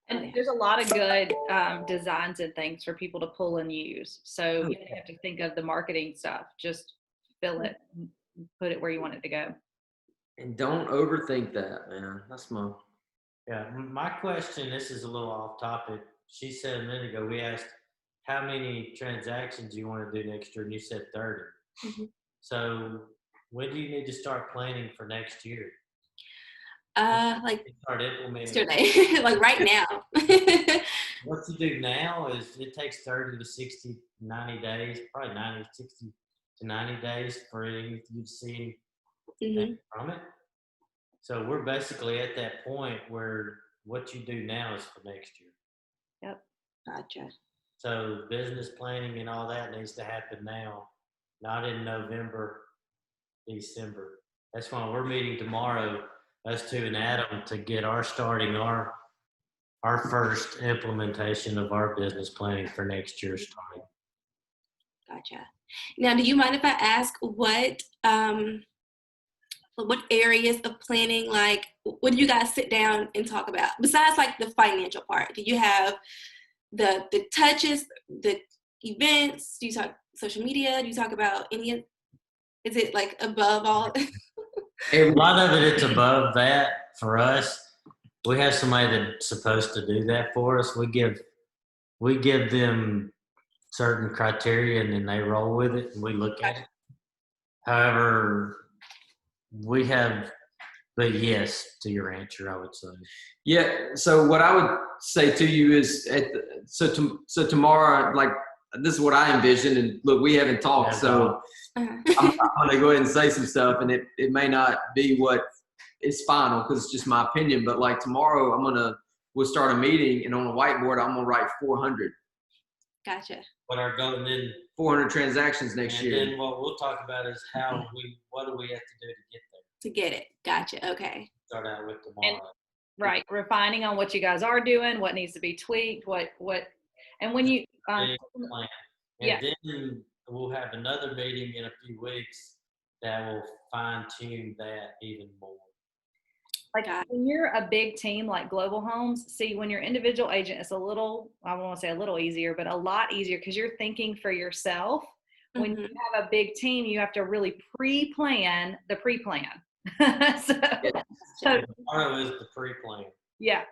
And there's a lot of good designs and things for people to pull and use. So you don't have to think of the marketing stuff. Just fill it, put it where you want it to go. And don't overthink that, man. That's my question, this is a little off topic. She said a minute ago, we asked how many transactions you want to do next year, and you said 30. So when do you need to start planning for next year? Like start implementing. Yesterday, like right now. What you do now is it takes 30 to 60, 90 days, probably 60 to 90 days for you to see anything from it. So we're basically at that point where what you do now is for next year. Yep. Gotcha. So business planning and all that needs to happen now, not in November, December. That's why we're meeting tomorrow, us two and Adam, to get our first implementation of our business planning for next year starting. Gotcha. Now, do you mind if I ask what areas of planning, like, what do you guys sit down and talk about? Besides, like, the financial part, do you have the touches, the events? Do you talk social media? Do you talk about any of, is it, like, above all? A lot of it's above that for us. We have somebody that's supposed to do that for us. We give them certain criteria and then they roll with it and we look at it. However, but yes, to your answer, I would say. Yeah. So what I would say to you is, so tomorrow, like, this is what I envision. And look, we haven't talked, so I'm going to go ahead and say some stuff, and it may not be what is final because it's just my opinion. But like tomorrow, we'll start a meeting, and on a whiteboard, I'm going to write 400. Gotcha. What our goal, and then 400 transactions next year. And then what we'll talk about is what do we have to do to get there? To get it. Gotcha. Okay. Start out with tomorrow. Right. Refining on what you guys are doing, what needs to be tweaked, and when you, plan. And then we'll have another meeting in a few weeks that will fine tune that even more. Like when you're a big team like Global Homes, see, when you're individual agent, it's a little, I don't want to say a little easier, but a lot easier because you're thinking for yourself. When you have a big team, you have to really pre-plan the pre-plan. so Tomorrow is the pre-plan. Yeah.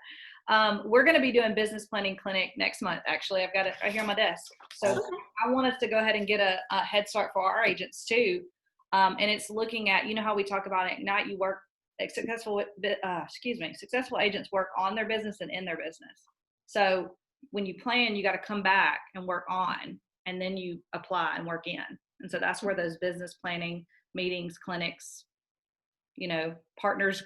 We're going to be doing business planning clinic next month. Actually, I've got it right here on my desk. So I want us to go ahead and get a head start for our agents too. And it's looking at, you know how we talk about at Ignite, you work successful agents work on their business and in their business. So when you plan, you got to come back and work on, and then you apply and work in. And so that's where those business planning meetings, clinics, partners,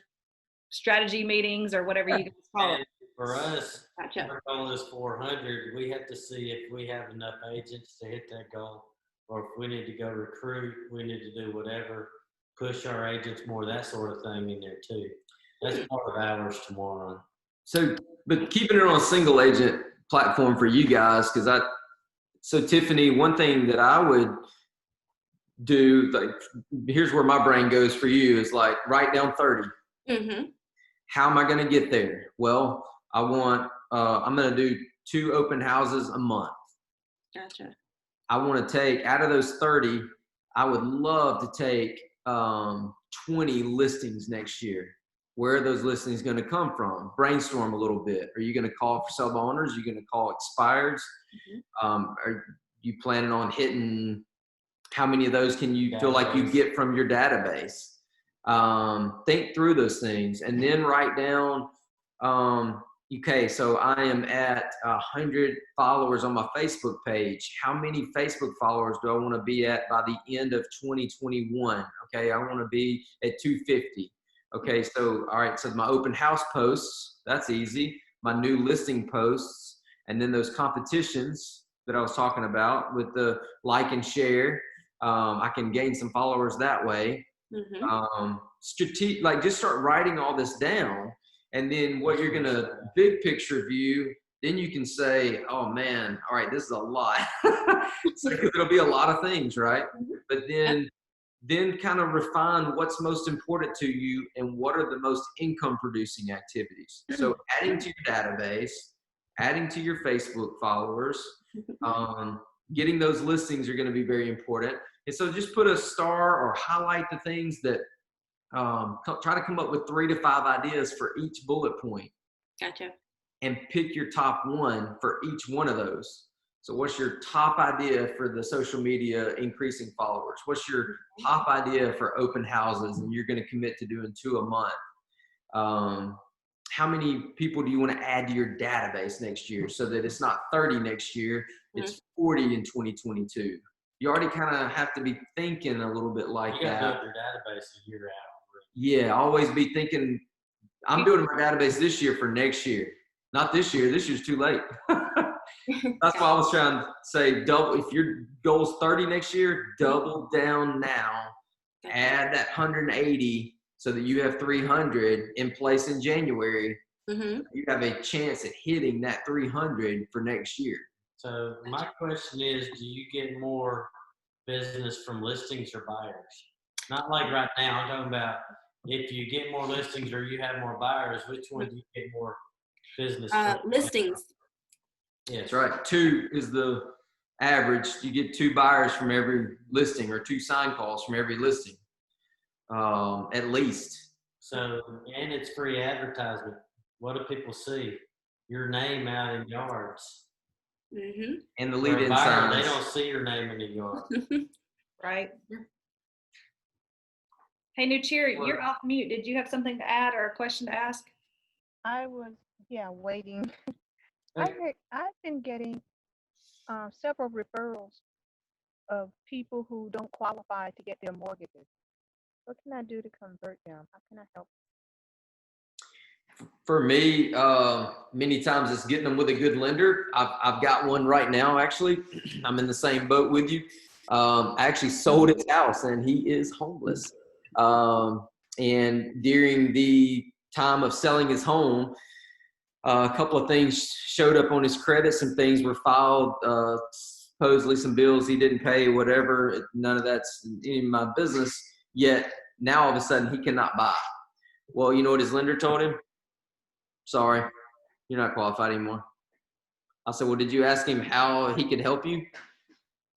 strategy meetings, or whatever you guys call it. And for us, Gotcha. our goal is 400. We have to see if we have enough agents to hit that goal, or if we need to go recruit, we need to do whatever, push our agents more, that sort of thing in there too. That's part of ours tomorrow. So, but keeping it on a single agent platform for you guys, so Tiffany, one thing that I would do, like, here's where my brain goes for you, is like, write down 30. Mm-hmm. How am I going to get there? Well, I'm going to do 2 open houses a month. Gotcha. I want to take, out of those 30, I would love to take 20 listings next year. Where are those listings going to come from? Brainstorm a little bit. Are you going to call for sub owners? Are you going to call expireds? Are you planning on hitting, how many of those can you feel like you get from your database? Think through those things and then write down, okay, so I am at 100 followers on my Facebook page. How many Facebook followers do I want to be at by the end of 2021? Okay, I want to be at 250. Okay, so, all right, so my open house posts, that's easy. My new listing posts, and then those competitions that I was talking about with the like and share. I can gain some followers that way. Like, just start writing all this down, and then what you're gonna big picture view, then you can say, oh man, all right, this is a lot. So, 'cause it'll be a lot of things, right? But then kind of refine what's most important to you and what are the most income producing activities. So adding to your database, adding to your Facebook followers, getting those listings are going to be very important. And so just put a star or highlight the things that, try to come up with 3 to 5 ideas for each bullet point. Gotcha. And pick your top one for each one of those. So what's your top idea for the social media increasing followers? What's your top idea for open houses? And you're going to commit to doing 2 a month. How many people do you want to add to your database next year so that it's not 30 next year, it's 40 in 2022? You already kind of have to be thinking a little bit like You got to that. build your database a year out. Yeah, always be thinking, I'm building my database this year for next year. Not this year. This year's too late. That's why I was trying to say double. If your goal's 30 next year, double down now. Add that 180 so that you have 300 in place in January. You have a chance at hitting that 300 for next year. So my question is, do you get more business from listings or buyers? Not like right now. I'm talking about if you get more listings or you have more buyers, which one do you get more business from? Listings. Yes. That's right. 2 is the average. You get 2 buyers from every listing or 2 sign calls from every listing, at least. So, and it's free advertisement. What do people see? Your name out in yards. And the For lead a in buyer, signs. they don't see your name in the yard. Right. Hey, new cheer, you're off mute. Did you have something to add or a question to ask? I was, waiting. I've been getting several referrals of people who don't qualify to get their mortgages. What can I do to convert them? How can I help? For me, many times it's getting them with a good lender. I've got one right now, actually. I'm in the same boat with you. I actually sold his house and he is homeless. And during the time of selling his home, a couple of things showed up on his credit. Some things were filed, supposedly some bills he didn't pay, whatever. None of that's in my business. Yet now all of a sudden he cannot buy. Well, you know what his lender told him? Sorry, you're not qualified anymore. I said, well, did you ask him how he could help you?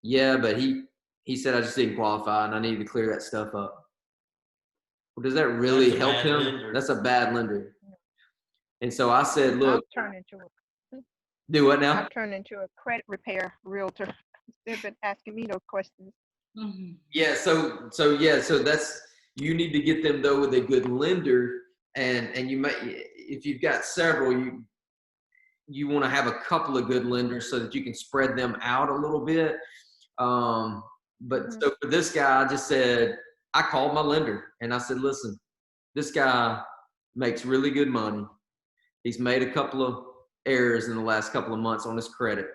Yeah, but he said I just didn't qualify and I needed to clear that stuff up. Well, does that really help him? Lender. That's a bad lender. And so I said, look, do what now? I've turned into a credit repair realtor. They've been asking me those questions. Yeah, so that's, you need to get them though with a good lender, and you might, if you've got several, you want to have a couple of good lenders so that you can spread them out a little bit. But so for this guy, I just said, I called my lender and I said, listen, this guy makes really good money. He's made a couple of errors in the last couple of months on his credit.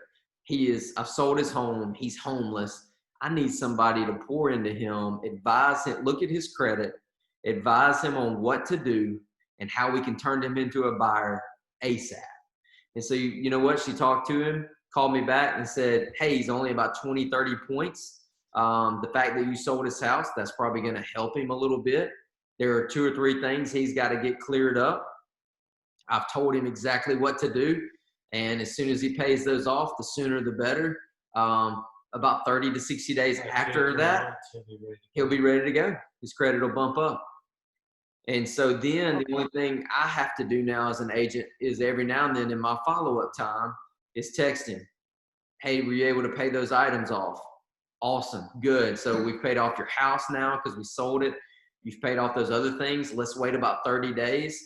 I've sold his home. He's homeless. I need somebody to pour into him, advise him, look at his credit, advise him on what to do and how we can turn him into a buyer ASAP. And so, you know what? She talked to him, called me back and said, hey, he's only about 20, 30 points. The fact that you sold his house, that's probably going to help him a little bit. There are 2 or 3 things he's got to get cleared up. I've told him exactly what to do. And as soon as he pays those off, the sooner the better. About 30 to 60 days after that, he'll be ready to go. His credit will bump up. And so then the only thing I have to do now as an agent is every now and then in my follow-up time is text him. Hey, were you able to pay those items off? Awesome. Good. So we've paid off your house now because we sold it. You've paid off those other things. Let's wait about 30 days.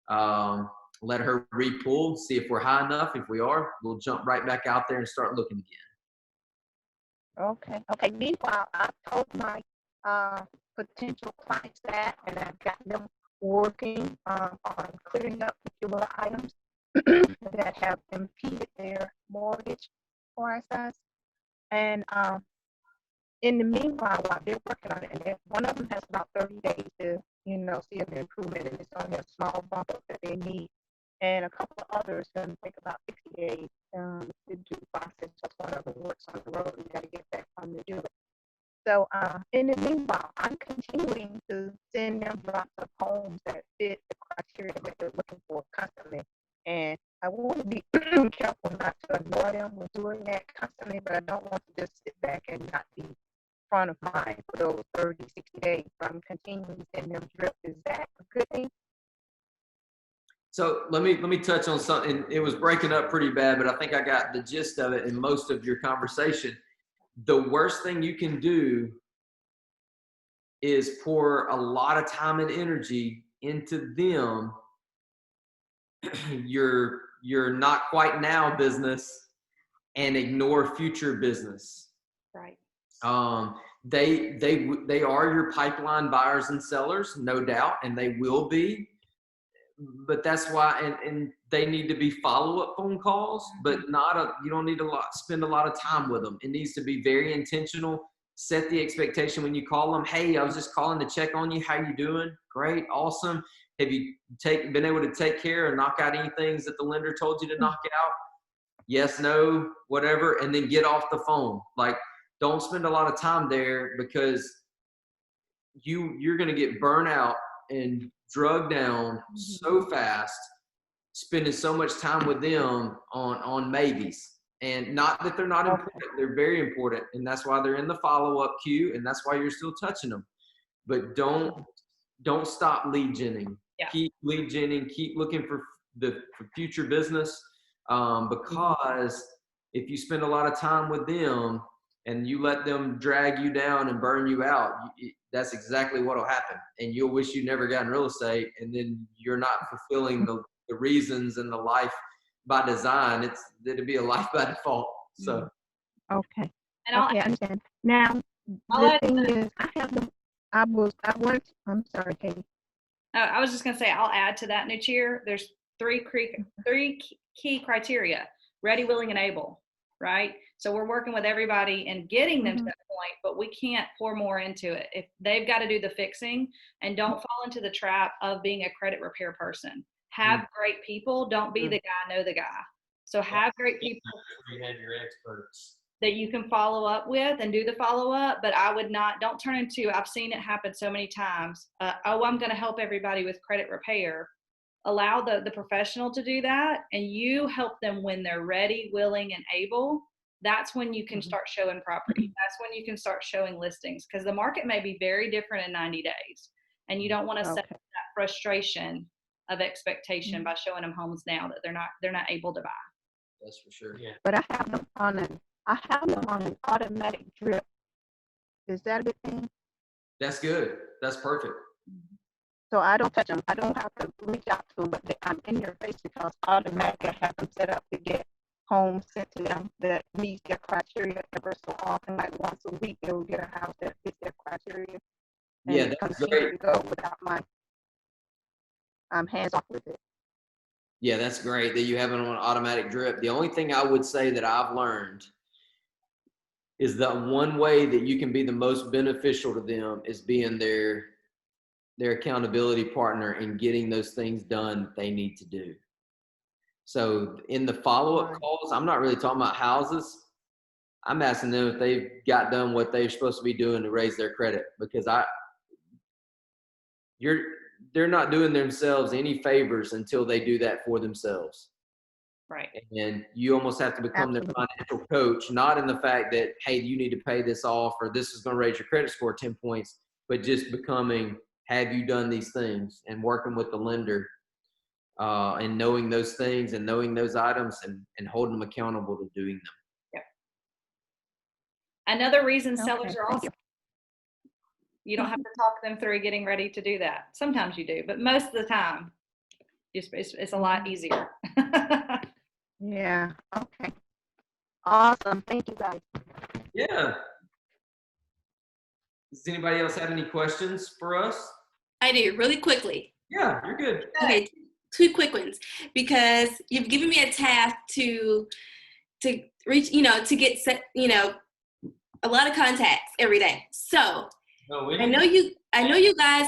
Let her repull, see if we're high enough. If we are, we'll jump right back out there and start looking again. Okay. Okay. Meanwhile, I told my potential clients that, and I've got them working on clearing up particular items that have impeded their mortgage process. And in the meanwhile, while they're working on it, and one of them has about 30 days to, see an improvement, and it's only a small bump up that they need. And a couple of others going to take about 60 days to do the process. Just one of them works on the road. We got to get back on to do it. So in the meanwhile, I'm continuing to send them lots of homes that fit the criteria that they're looking for constantly. And I want to be careful not to annoy them with doing that constantly, but I don't want to just sit back and not be front of mind for those 30, 60 days. So I'm continuing to send them drip. Is that a good thing? So let me touch on something. It was breaking up pretty bad, but I think I got the gist of it in most of your conversation. The worst thing you can do is pour a lot of time and energy into them. Your not quite now business and ignore future business. Right. They are your pipeline buyers and sellers, no doubt, and they will be. But that's why, and they need to be follow-up phone calls, but you don't need to spend a lot of time with them. It needs to be very intentional. Set the expectation when you call them. Hey, I was just calling to check on you. How you doing? Great. Awesome. Have you been able to take care and knock out any things that the lender told you to knock out? Yes, no, whatever. And then get off the phone. Like, don't spend a lot of time there because you're going to get burnt out and drugged down so fast, spending so much time with them on maybes. And not that they're not important, they're very important, and that's why they're in the follow-up queue, and that's why you're still touching them. But don't stop lead genning. Yeah. Keep lead genning, keep looking for future business, because if you spend a lot of time with them and you let them drag you down and burn you out, that's exactly what will happen. And you'll wish you never got in real estate, and then you're not fulfilling the reasons and the life by design. It'd be a life by default. So. Okay. And I understand. Now, the thing is, I'm sorry, Katie. I was just going to say, I'll add to that, Nuchir. There's three key criteria: ready, willing, and able, right? So we're working with everybody and getting them to that point, but we can't pour more into it. If they've got to do the fixing, and don't fall into the trap of being a credit repair person. Have great people. Don't be the guy, know the guy. So have great people. You have your experts that you can follow up with and do the follow up, but don't turn into, I've seen it happen so many times. I'm going to help everybody with credit repair. Allow the professional to do that, and you help them when they're ready, willing, and able. That's when you can start showing property. That's when you can start showing listings, because the market may be very different in 90 days. And you don't want to set that frustration of expectation by showing them homes now that they're not able to buy. That's for sure. Yeah. But I have them on an automatic drip. Is that a good thing? That's good. That's perfect. So I don't touch them. I don't have to reach out to them, but I'm in their face because automatically I have them set up to get homes sent to them that meets their criteria ever so often. Like once a week, they'll get a house that fits their criteria. And Yeah, it that's continues great. to go without my hands off with it. Yeah, that's great that you have it on automatic drip. The only thing I would say that I've learned is that one way that you can be the most beneficial to them is being their accountability partner and getting those things done that they need to do. So in the follow-up Right. calls, I'm not really talking about houses. I'm asking them if they've got done what they're supposed to be doing to raise their credit, because they're not doing themselves any favors until they do that for themselves. Right. And you almost have to become their financial coach, not in the fact that, hey, you need to pay this off or this is going to raise your credit score 10 points, but just becoming, have you done these things, and working with the lender and knowing those things and knowing those items and holding them accountable to doing them. Another reason Okay, sellers are thank awesome. You don't have to talk them through getting ready to do that. Sometimes you do, but most of the time, it's a lot easier. Yeah. Okay. Awesome. Thank you guys. Yeah. Does anybody else have any questions for us? I do, really quickly. Yeah, you're good. Okay, two quick ones, because you've given me a task to reach, to get set, a lot of contacts every day. So No, we I didn't. know you guys.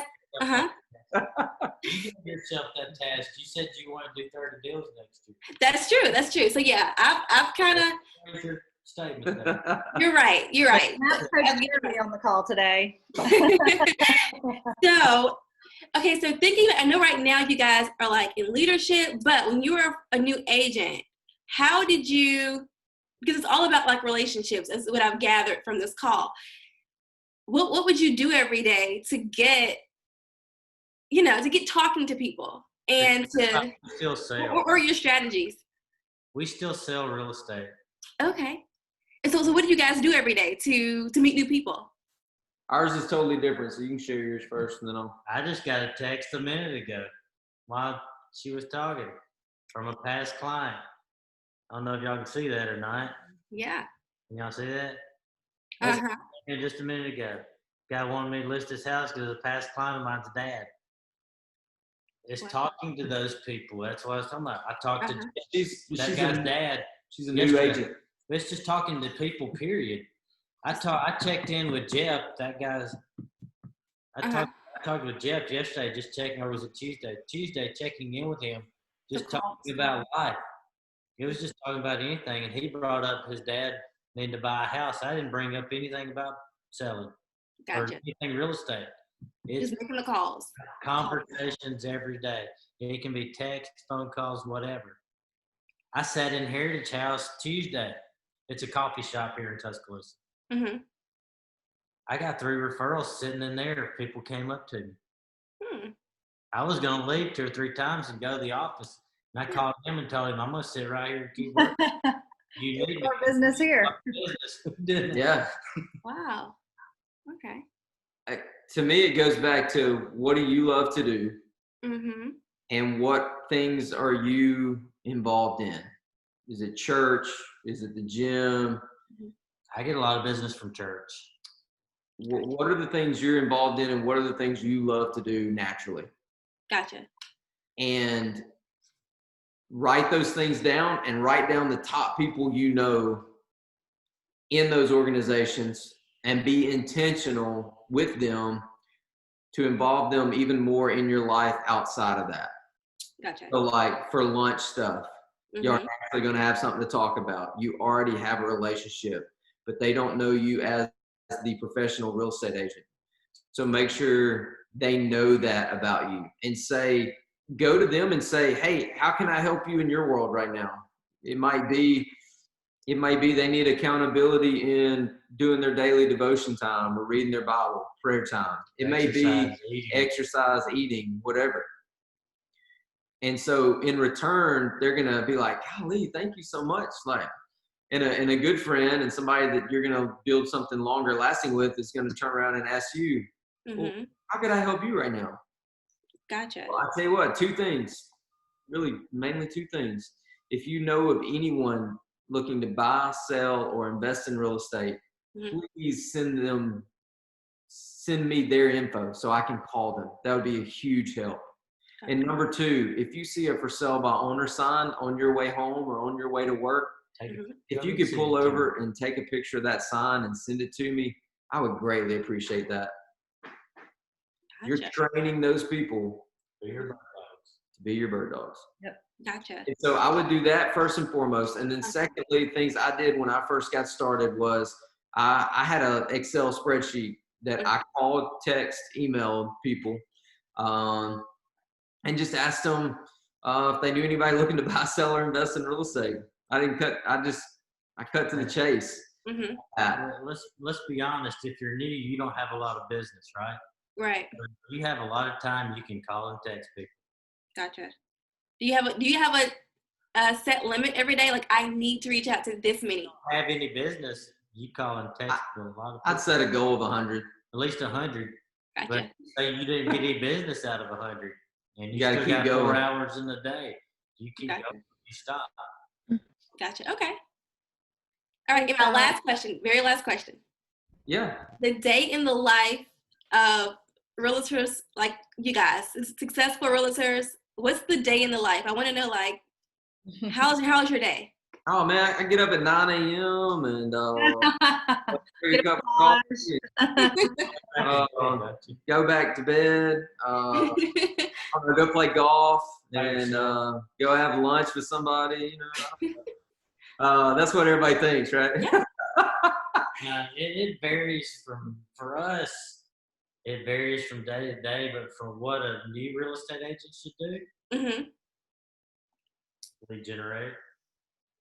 You gave yourself that task. You said you want to do 30 deals next year. That's true. So yeah, I've kind of. Where's your statement there? You're right. Not Coach Gary on the call today. So, okay, so I know right now you guys are like in leadership, but when you were a new agent, how did you, because it's all about like relationships, that's what I've gathered from this call. What would you do every day to get talking to people and to, We still sell. what are your strategies? We still sell real estate. Okay. And so what do you guys do every day to meet new people? Ours is totally different, so you can share yours first, and then I'll. I just got a text a minute ago while she was talking from a past client. I don't know if y'all can see that or not. Yeah. Can y'all see that? That's Uh-huh. just a minute ago. Guy wanted me to list his house because it's a past client of mine's dad. It's Wow. talking to those people. That's what I was talking about. I talked to She's that guy's dad. She's a new yesterday. agent. It's just talking to people, period. I checked in with Jeff, that guy's. I talked with Jeff yesterday, just checking, or was it Tuesday? Tuesday, checking in with him, just talking about life. It was just talking about anything, and he brought up his dad needing to buy a house. I didn't bring up anything about selling or Gotcha. anything real estate. It's Just making the calls. conversations every day. It can be text, phone calls, whatever. I sat in Heritage House Tuesday. It's a coffee shop here in Tuscaloosa. Mm-hmm. I got 3 referrals sitting in there. People came up to me. Hmm. I was going to leave 2 or 3 times and go to the office. And I called him and told him, I'm going to sit right here and keep working. You need More business here. business. Yeah. Wow. Okay. To me, it goes back to, what do you love to do, Mm-hmm. and what things are you involved in? Is it church? Is it the gym? I get a lot of business from church. What are the things you're involved in, and what are the things you love to do naturally? Gotcha. And write those things down, and write down the top people you know in those organizations, and be intentional with them to involve them even more in your life outside of that. Gotcha. So like for lunch stuff, you're Mm-hmm. actually going to have something to talk about. You already have a relationship, but they don't know you as the professional real estate agent. So make sure they know that about you, and go to them and say, hey, how can I help you in your world right now? It might be they need accountability in doing their daily devotion time or reading their Bible, prayer time. It may be exercise, eating, whatever. And so in return, they're going to be like, golly, thank you so much. Like, and a good friend and somebody that you're going to build something longer lasting with is going to turn around and ask you, well, Mm-hmm. how could I help you right now? Gotcha. Well, I tell you what, two things, really mainly two things. If you know of anyone looking to buy, sell, or invest in real estate, Mhm. please send me their info so I can call them. That would be a huge help. And number two, if you see a for sale by owner sign on your way home or on your way to work, Take it. Mhm. if you could pull over and take a picture of that sign and send it to me, I would greatly appreciate that. You're Gotcha. training those people For your bird dogs. to be your bird dogs. Gotcha. And so I would do that first and foremost. And then secondly, things I did when I first got started was I had an Excel spreadsheet that I called, text, emailed people, and just asked them if they knew anybody looking to buy, sell, or invest in real estate. I didn't cut. I cut to the chase. Mm-hmm. Let's be honest. If you're new, you don't have a lot of business, right? Right. But you have a lot of time. You can call and text people. Gotcha. Do you have a set limit every day? Like, I need to reach out to this many. If you have any business, you call and text a lot of people. I'd set a goal of 100. At least 100. Gotcha. But say you didn't get any business out of 100, and you gotta still keep got going. 4 hours in the day. You keep Gotcha. going. You stop. Gotcha. Okay. All right. And my last question, very last question. Yeah. The day in the life of realtors like you guys, successful realtors. What's the day in the life? I want to know, like, how's your day? Oh man, I get up at 9 a.m. and drink a Get cup of a coffee, go back to bed, I'm gonna go play golf and go have lunch with somebody. That's what everybody thinks, right? It varies for us. It varies from day to day, but for what a new real estate agent should do, Mm-hmm. lead generate.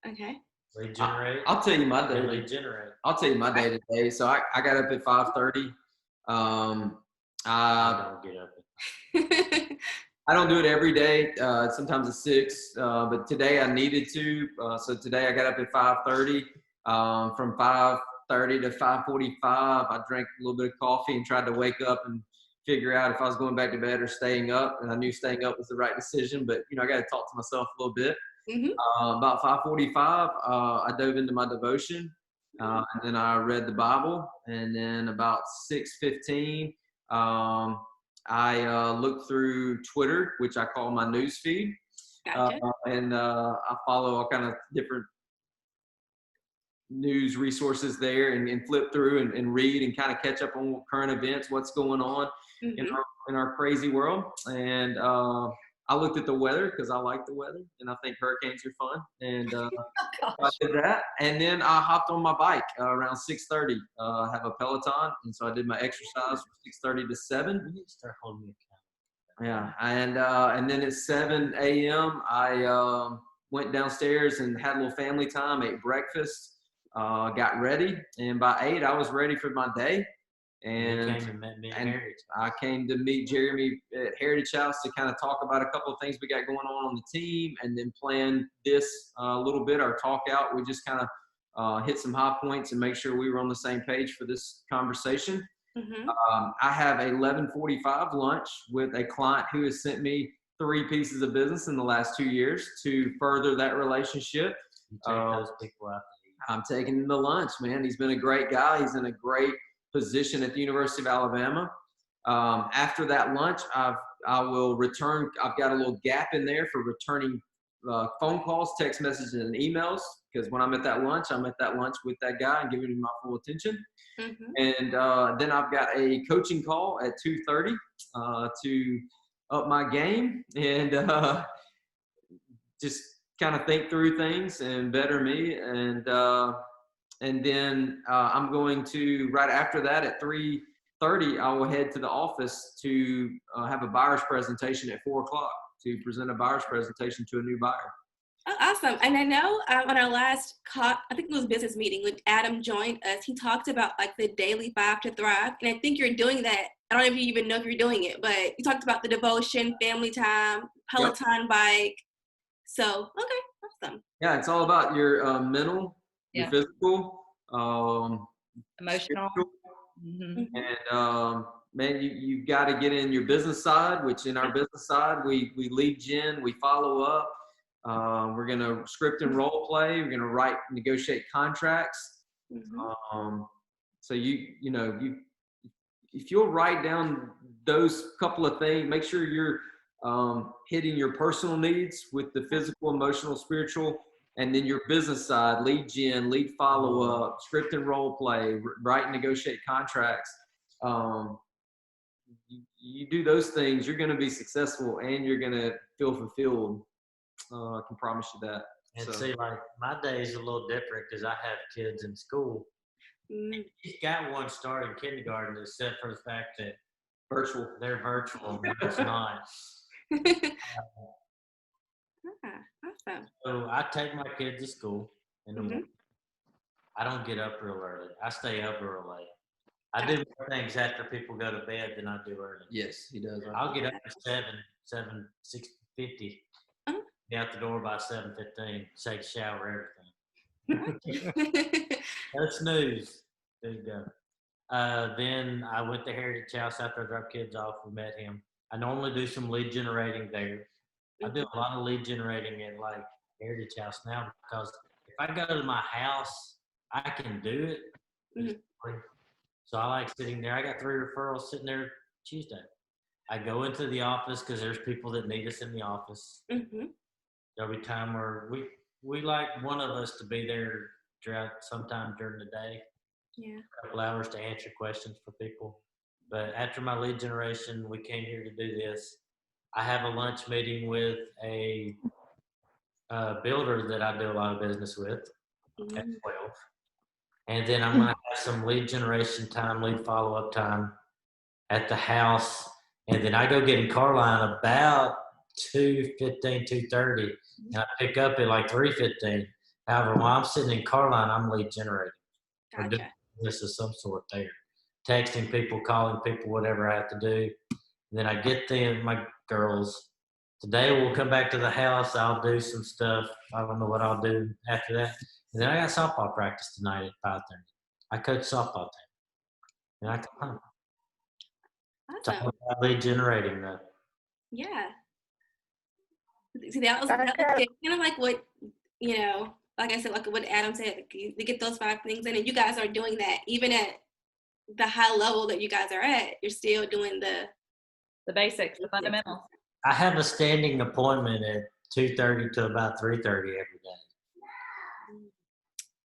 Okay. Lead generate. I'll tell you my day. Lead generate. I'll tell you my day to day. So I got up at 5:30. I don't get up. I don't do it every day. Sometimes it's 6, but today I needed to. So today I got up at 5:30. From 5:30 to 5:45, I drank a little bit of coffee and tried to wake up and figure out if I was going back to bed or staying up. And I knew staying up was the right decision, but I got to talk to myself a little bit. Mm-hmm. About 5:45, I dove into my devotion, and then I read the Bible. And then about 6:15, I looked through Twitter, which I call my news feed, Gotcha. and I follow all kind of different news resources there, and flip through and read and kind of catch up on current events, what's going on Mm-hmm. in our crazy world. And I looked at the weather because I like the weather, and I think hurricanes are fun. And I did that, and then I hopped on my bike around 6:30. I have a Peloton, and so I did my exercise from 6:30 to 7. We need to start holding me Yeah, and then at 7 a.m. I went downstairs and had a little family time, ate breakfast, got ready, and by 8 I was ready for my day. accountable. And You came and met me at Heritage. I came to meet Jeremy at Heritage House to kind of talk about a couple of things we got going on the team, and then plan this a little bit, our talk out. We just kind of hit some high points and make sure we were on the same page for this conversation. Mm-hmm. I have a 11:45 lunch with a client who has sent me 3 pieces of business in the last 2 years to further that relationship. You take those people out to eat. I'm taking him to lunch, man. He's been a great guy. He's in a great position at the University of Alabama. After that lunch, I will return. I've got a little gap in there for returning phone calls, text messages, and emails, because when I'm at that lunch, I'm at that lunch with that guy and giving him my full attention. Mm-hmm. And then I've got a coaching call at 2:30 to up my game and just kind of think through things and better me. And then I'm going to, right after that at 3:30, I will head to the office to have a buyer's presentation at 4 o'clock to present a buyer's presentation to a new buyer. Oh, awesome. And I know on our last I think it was business meeting when Adam joined us, he talked about like the daily 5 to thrive. And I think you're doing that. I don't know if you even know if you're doing it, but you talked about the devotion, family time, Peloton bike. So, okay, awesome. Yeah, it's all about your mental, your Yeah. physical, Emotional. spiritual, Mhm. And man, you've got to get in your business side, which in our business side, we lead gen, we follow up. We're going to script and role play. We're going to write, negotiate contracts. So if you'll write down those couple of things, make sure you're hitting your personal needs with the physical, emotional, spiritual, and then your business side, lead gen, lead follow up, script and role play, write and negotiate contracts. You do those things, you're going to be successful and you're going to feel fulfilled. I can promise you that. And see, like my day is a little different because I have kids in school. He's got one starting kindergarten, except for the fact that virtual, they're virtual. And it's not. Awesome. So I take my kids to school in the morning. I don't get up real early. I stay up real late. I do more things after people go to bed than I do early. Yes, he does. I'll get up at 6:50. Be out the door by 7:15. Take a shower, everything. No snooze. There you go. Then I went to Heritage House after I dropped kids off. We met him. I normally do some lead generating there. I do a lot of lead generating at like Heritage House now because if I go to my house, I can do it. So I like sitting there. I got 3 referrals sitting there Tuesday. I go into the office because there's people that need us in the office. There'll be time where we like one of us to be there sometime during the day. Yeah. A couple hours to answer questions for people. But after my lead generation, we came here to do this. I have a lunch meeting with a builder that I do a lot of business with at 12. And then I'm going to have some lead generation time, lead follow-up time at the house. And then I go get in Carline about 2:15, 2:30. And I pick up at like 3:15. However, while I'm sitting in Carline, I'm lead generating. Gotcha. Or doing this of some sort there. Texting people, calling people, whatever I have to do. And then I get them, my girls. Today we'll come back to the house. I'll do some stuff. I don't know what I'll do after that. And then I got softball practice tonight at 5:30. I coach softball team. And I come home. Awesome. Talking about lead generating though. Yeah. See, that was kind of like what, like I said, like what Adam said, like you get those 5 things in, and you guys are doing that even at the high level that you guys are at. You're still doing the basics, the fundamentals. I have a standing appointment at 2:30 to about 3:30 every day.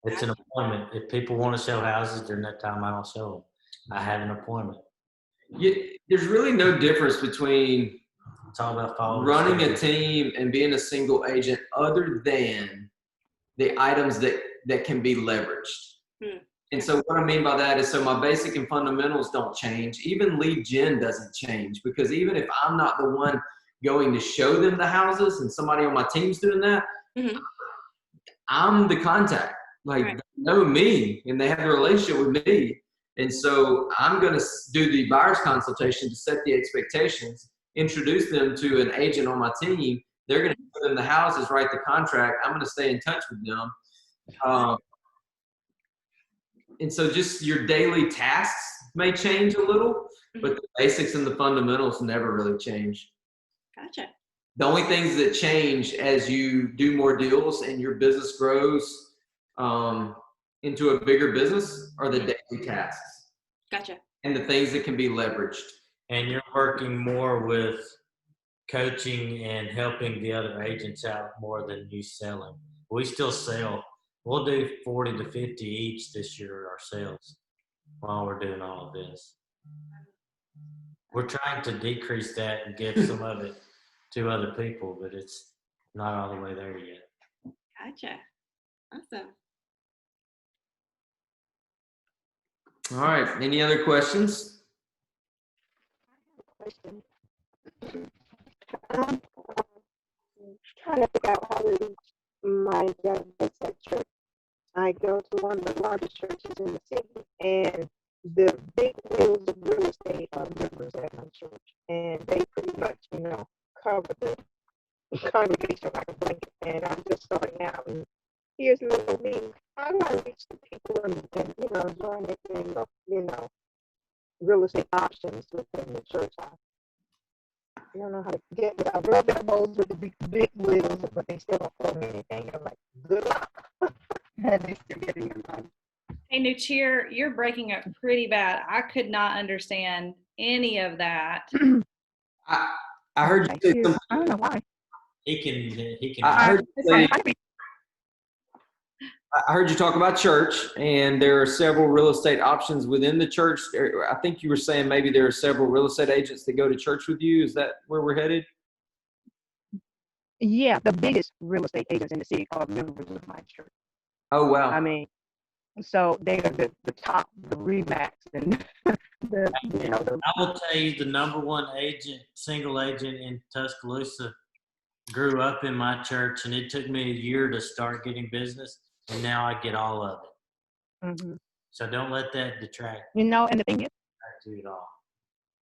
It's an appointment. If people want to show houses during that time, I don't show them. I have an appointment. There's really no difference between it's all about running a team and being a single agent other than the items that can be leveraged. And so what I mean by that is, so my basic and fundamentals don't change. Even lead gen doesn't change, because even if I'm not the one going to show them the houses and somebody on my team's doing that, I'm the contact. Like, they know me and they have a relationship with me. And so I'm going to do the buyer's consultation to set the expectations, introduce them to an agent on my team. They're going to show them the houses, write the contract. I'm going to stay in touch with them. And so just your daily tasks may change a little, but the basics and the fundamentals never really change. Gotcha. The only things that change as you do more deals and your business grows into a bigger business are the daily tasks. Gotcha. And the things that can be leveraged. And you're working more with coaching and helping the other agents out more than you selling. We still sell. We'll do 40 to 50 each this year ourselves while we're doing all of this. We're trying to decrease that and give some of it to other people, but it's not all the way there yet. Gotcha. Awesome. All right. Any other questions? Question. I'm trying to figure out how to reach my young at church. I go to one of the largest churches in the city, and the big wheels of real estate are members at my church, and they pretty much, cover the congregation like a blanket. And I'm just starting out, and here's little me. How do I reach the people and join the thing, real estate options within the church. I don't know how to get it. I read those with the big wheels, but they still don't tell me anything. I'm like, good luck. And they still getting your money. Hey, new cheer, you're breaking up pretty bad. I could not understand any of that. I heard you say something. I don't know why. He can. I heard you say, I I heard you talk about church, and there are several real estate options within the church. I think you were saying maybe there are several real estate agents that go to church with you. Is that where we're headed? Yeah, the biggest real estate agents in the city are members of my church. Oh, wow. I mean, so they are the top, the Remax, and the I will tell you, the number one agent, single agent in Tuscaloosa, grew up in my church, and it took me a year to start getting business, and now I get all of it. mm-hmm. So don't let that detract And the thing is, you at all.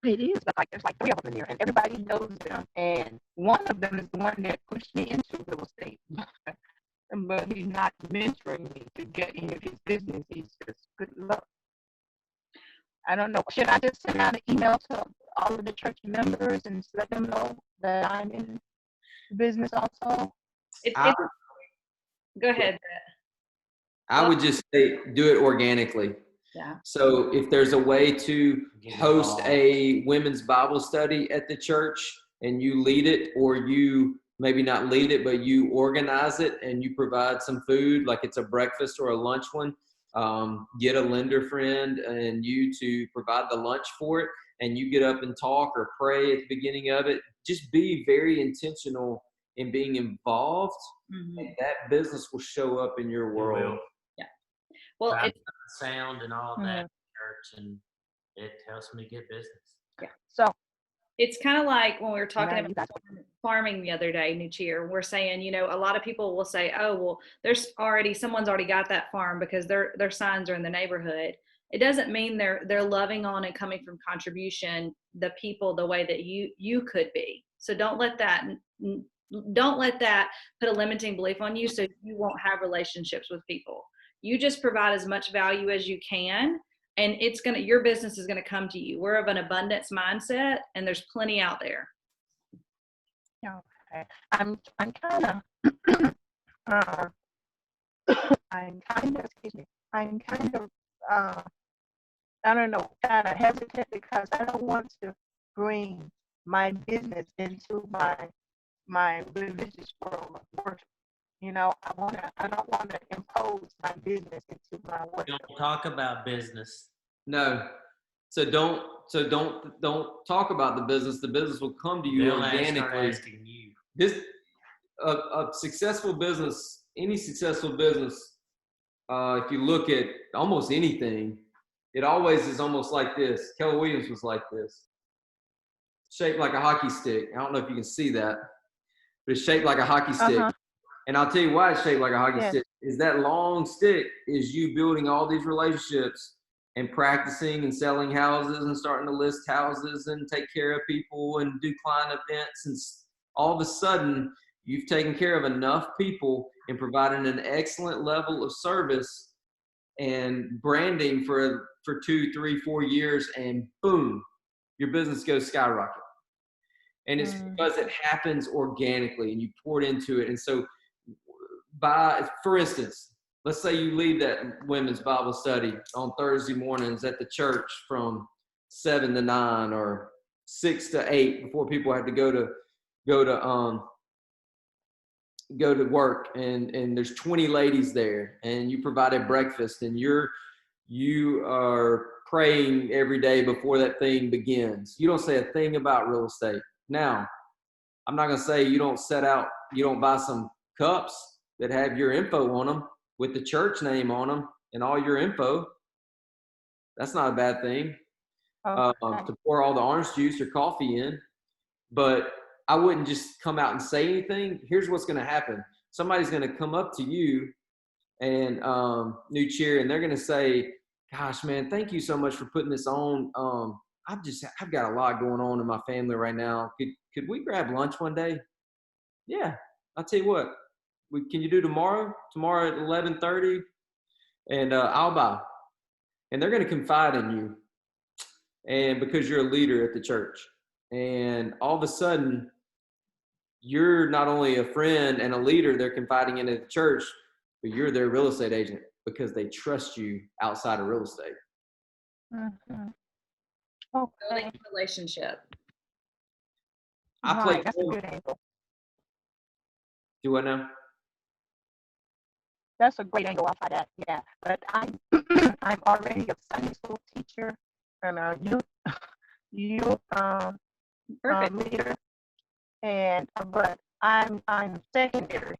it is, but like there's like 3 of them in here, and everybody knows them. And one of them is the one that pushed me into real estate. But he's not mentoring me to get any of his business. He's just good luck. I don't know. Should I just send out an email to all of the church members and let them know that I'm in business also? Go ahead. I would just say do it organically. Yeah. So if there's a way to host a women's Bible study at the church and you lead it, or you maybe not lead it, but you organize it and you provide some food, like it's a breakfast or a lunch one, get a lender friend and you to provide the lunch for it, and you get up and talk or pray at the beginning of it. Just be very intentional in being involved, and that business will show up in your world. Yeah. Well, it's sound and all that in church, and it helps me get business. Yeah. So it's kind of like when we were talking about farming the other day, new cheer, we're saying, a lot of people will say, oh, well, someone's already got that farm because their signs are in the neighborhood. It doesn't mean they're loving on and coming from contribution, the people, the way that you could be. So don't let that put a limiting belief on you, so you won't have relationships with people. You just provide as much value as you can, and your business is going to come to you. We're of an abundance mindset, and there's plenty out there. Okay. I'm kind of I don't know, kind of hesitant because I don't want to bring my business into my religious world of worship. I don't want to impose my business into my work. Don't talk about business. No. So don't talk about the business. The business will come to you organically. Asking you. A successful business, any successful business, if you look at almost anything, it always is almost like this. Keller Williams was like this, shaped like a hockey stick. I don't know if you can see that, but it's shaped like a hockey stick. And I'll tell you why it's shaped like a hockey stick. Is that long stick is you building all these relationships and practicing and selling houses and starting to list houses and take care of people and do client events. And all of a sudden, you've taken care of enough people and providing an excellent level of service and branding for 2, 3, 4 years, and boom, your business goes skyrocket. And it's because it happens organically and you poured into it. And so for instance, let's say you lead that women's Bible study on Thursday mornings at the church from 7 to 9 or 6 to 8 before people have to go to work, and there's 20 ladies there, and you provided breakfast, and you are praying every day before that thing begins. You don't say a thing about real estate. Now, I'm not going to say you don't buy some cups that have your info on them with the church name on them and all your info. That's not a bad thing. To pour all the orange juice or coffee in. But I wouldn't just come out and say anything. Here's what's going to happen. Somebody's going to come up to you and new cheer, and they're going to say, gosh, man, thank you so much for putting this on. I've got a lot going on in my family right now. Could we grab lunch one day? Yeah, I'll tell you what. Can you do tomorrow? Tomorrow at 11:30, and I'll buy. And they're going to confide in you. and because you're a leader at the church. And all of a sudden, you're not only a friend and a leader they're confiding in at the church, but you're their real estate agent because they trust you outside of real estate. Mhm. Building Okay. a relationship. I play. Right, that's a good angle. Do I know? That's a great angle off of that. Yeah, but I'm I'm already a Sunday school teacher and a youth Perfect. leader, and but I'm secondary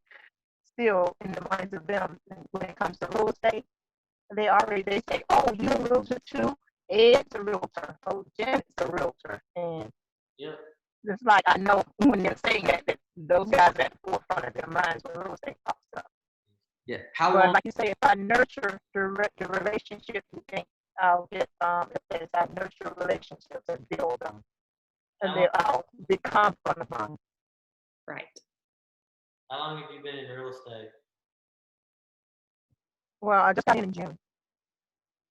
still in the minds of them when it comes to real estate. They say, oh, you're a realtor too. Ed's a realtor. Oh, Janet's a realtor, and Yep. it's like I know when they're saying that those guys at the forefront of their minds when real estate pops up. Yeah. How But long? like you say, if I nurture the relationship, you think I'll get if I nurture relationships and build them, and How then I'll become one of them. Right. How long have you been in real estate? Well, I just got in June.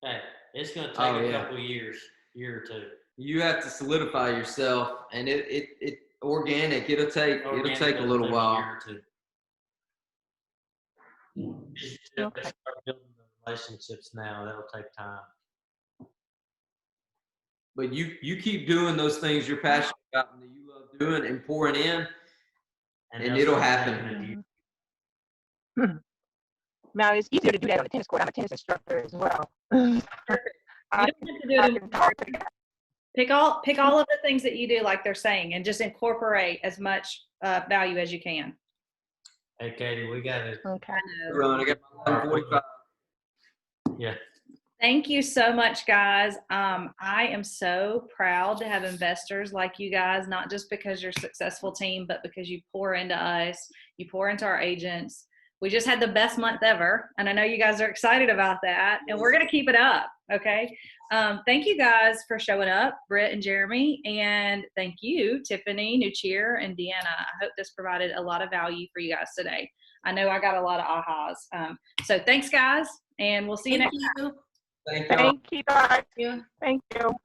Hey, it's going to take Oh, a yeah. couple years, year or two. You have to solidify yourself, and it organic. It'll take a Organically, little take a while. year or two. You just have to Okay. start building the relationships now. That'll take time. But you keep doing those things you're passionate about and that you love doing and pouring in, and they'll it'll start happen. taking a year. Mhm. Now it's easier to do that on the tennis court. I'm a tennis instructor as well. You I don't have to do I it in can talk to that. Pick all of the things that you do, like they're saying, and just incorporate as much value as you can. Hey, Katie, we got to. Okay. Run. I got my 11:45. Yeah. Thank you so much, guys. I am so proud to have investors like you guys, not just because you're a successful team, but because you pour into us, you pour into our agents. We just had the best month ever, and I know you guys are excited about that, and we're going to keep it up, okay? Thank you guys for showing up, Britt and Jeremy, and thank you, Tiffany, Nuchir, and Deanna. I hope this provided a lot of value for you guys today. I know I got a lot of ahas. So thanks, guys, and we'll see you Thank next time. you. Thank y'all. Thank you, guys. Yeah. Thank you.